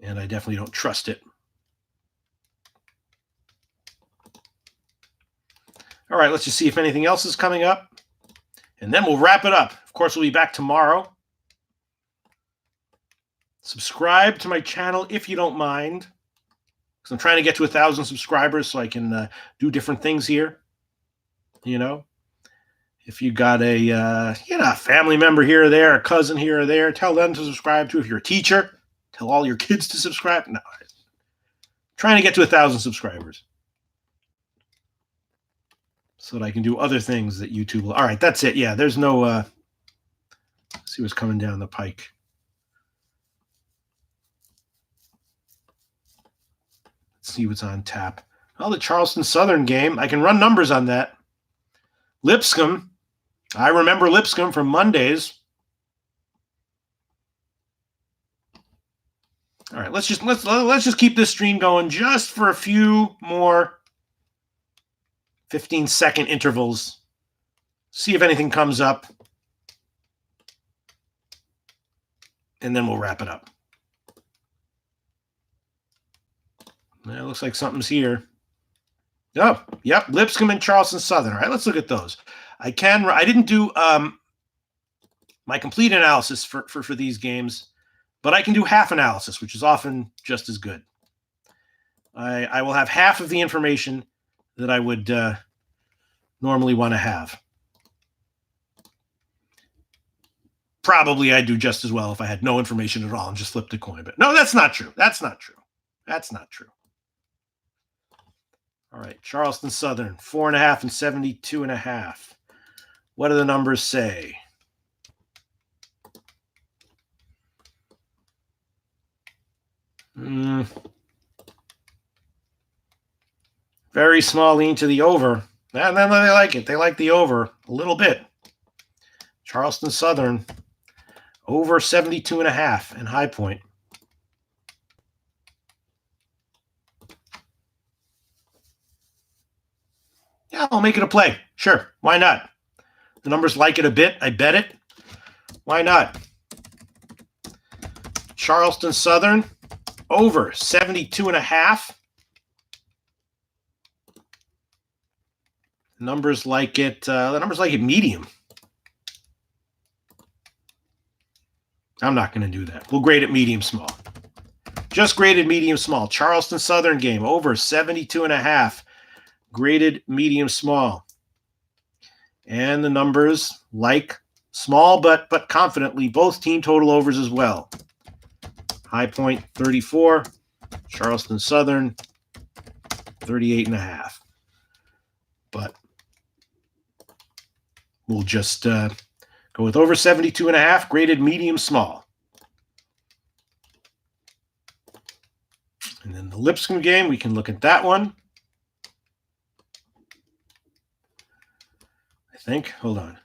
And I definitely don't trust it. All right, let's just see if anything else is coming up. And then we'll wrap it up. Of course, we'll be back tomorrow. Subscribe to my channel if you don't mind, because I'm trying to get to 1,000 subscribers so I can do different things here. You know, if you got a family member here or there, a cousin here or there, tell them to subscribe to. If you're a teacher, tell all your kids to subscribe. No, I'm trying to get to 1,000 subscribers so that I can do other things that YouTube will. All right, that's it. Yeah, there's no. Let's see what's coming down the pike. Let's see what's on tap. Oh, the Charleston Southern game. I can run numbers on that. Lipscomb. I remember Lipscomb from Mondays. All right, let's just keep this stream going just for a few more 15-second intervals. See if anything comes up. And then we'll wrap it up. It looks like something's here. Oh, yep, Lipscomb and Charleston Southern. All right, let's look at those. I didn't do my complete analysis for these games, but I can do half analysis, which is often just as good. I will have half of the information that I would normally want to have. Probably I'd do just as well if I had no information at all and just flipped a coin. But no, that's not true. That's not true. That's not true. All right, Charleston Southern, 4.5 and 72.5. What do the numbers say? Very small lean to the over. And then they like it. They like the over a little bit. Charleston Southern, over 72.5 in High Point. Yeah, I'll make it a play. Sure, why not? The numbers like it a bit. I bet it. Why not? Charleston Southern, over 72.5. Numbers like it. The numbers like it medium. I'm not going to do that. We'll grade it medium small. Just graded medium small. Charleston Southern game, over 72.5. Graded medium small. And the numbers like small but confidently both team total overs as well. High Point 34, Charleston Southern 38.5. But we'll just go with over 72.5, graded medium small. And then the Lipscomb game, we can look at that one. I think. Hold on.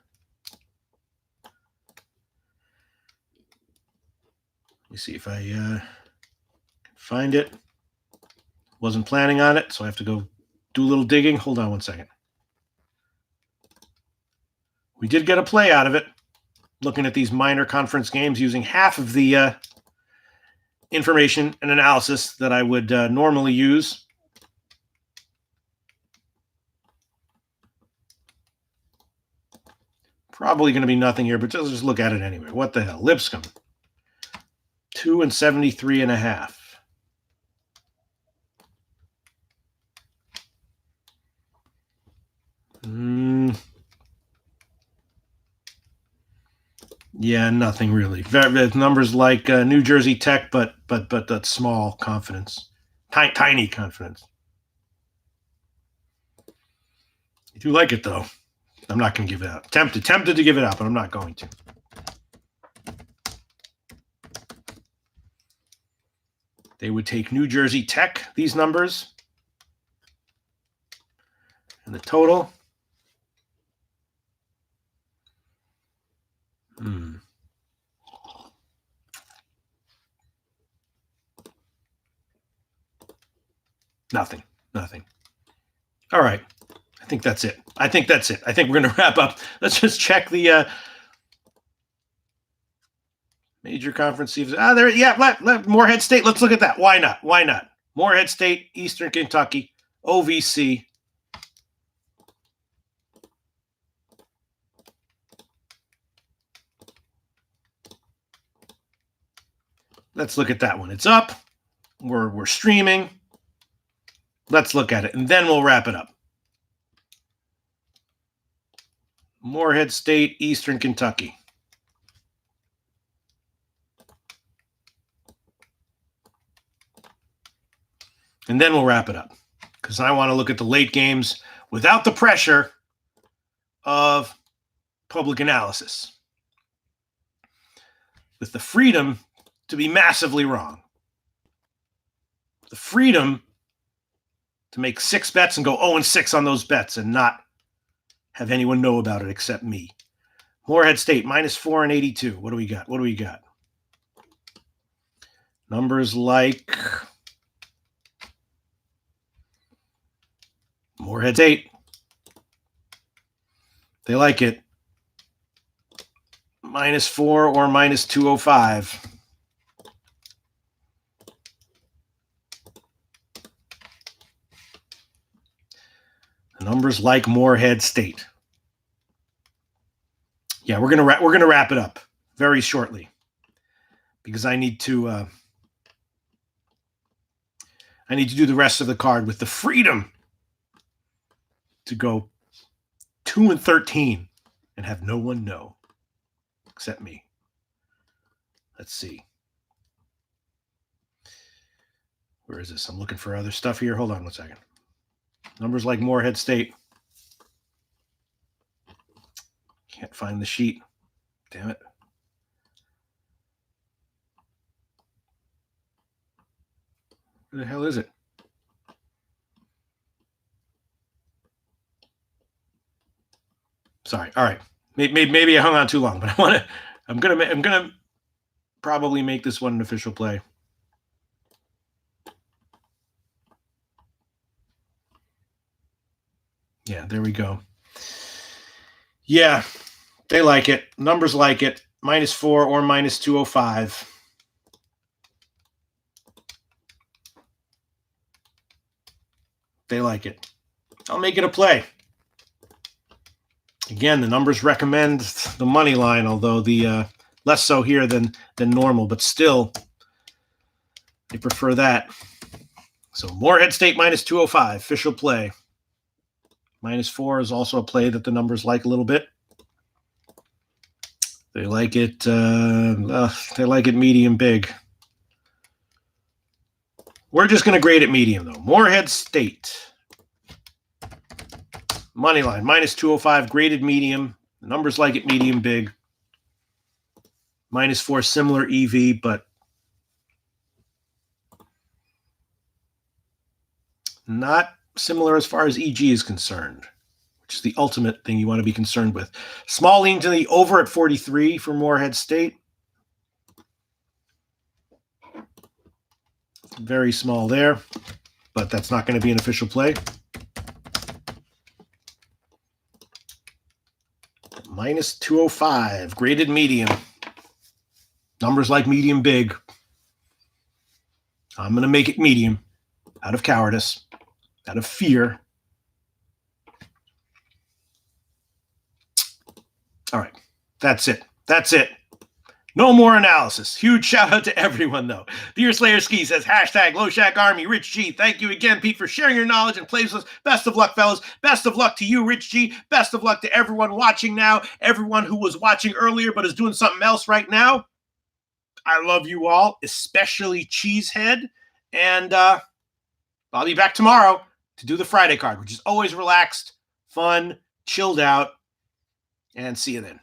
Let me see if I can find it. Wasn't planning on it, so I have to go do a little digging. Hold on one second. We did get a play out of it, looking at these minor conference games using half of the information and analysis that I would normally use. Probably going to be nothing here, but let's just look at it anyway. What the hell? Lipscomb, 2 and 73.5. Yeah, nothing really. Numbers like New Jersey Tech, but that small confidence, tiny confidence. I do like it though. I'm not going to give it out. Tempted to give it out, but I'm not going to. They would take New Jersey Tech, these numbers. And the total. Nothing. All right. I think that's it. I think we're going to wrap up. Let's just check the major conference. There. Yeah, Morehead State. Let's look at that. Why not? Morehead State, Eastern Kentucky, OVC. Let's look at that one. It's up. We're streaming. Let's look at it, and then we'll wrap it up. Morehead State, Eastern Kentucky. And then we'll wrap it up because I want to look at the late games without the pressure of public analysis, with the freedom to be massively wrong, the freedom to make 6 bets and go 0-6 on those bets and not have anyone know about it except me. Morehead State, -4 and 82. What do we got? Numbers like Morehead State. They like it. -4 or -205. The numbers like Morehead State. Yeah, we're gonna wrap it up very shortly because I need to do the rest of the card with the freedom to go 2-13 and have no one know except me. Let's see. Where is this? I'm looking for other stuff here. Hold on one second. Numbers like Morehead State. Can't find the sheet. Damn it. Where the hell is it? Sorry. All right. Maybe I hung on too long, but I'm gonna probably make this one an official play. Yeah, there we go. Yeah, they like it. Numbers like it. -4 or -205. They like it. I'll make it a play. Again, the numbers recommend the money line, although the less so here than normal, but still, they prefer that. So Morehead State -205, official play. -4 is also a play that the numbers like a little bit. They like it. They like it medium big. We're just going to grade it medium though. Morehead State. Money line, -205, graded medium. The numbers like it medium big. -4, similar EV, but not similar as far as EG is concerned, which is the ultimate thing you want to be concerned with. Small lean to the over at 43 for Morehead State. Very small there, but that's not going to be an official play. -205, graded medium. Numbers like medium big. I'm going to make it medium out of cowardice, out of fear. All right, that's it. No more analysis. Huge shout out to everyone, though. Deer Slayer Ski says, #LowShackArmy. Rich G, thank you again, Pete, for sharing your knowledge and plays with us. Best of luck, fellas. Best of luck to you, Rich G. Best of luck to everyone watching now, everyone who was watching earlier but is doing something else right now. I love you all, especially Cheesehead. And I'll be back tomorrow to do the Friday card, which is always relaxed, fun, chilled out. And see you then.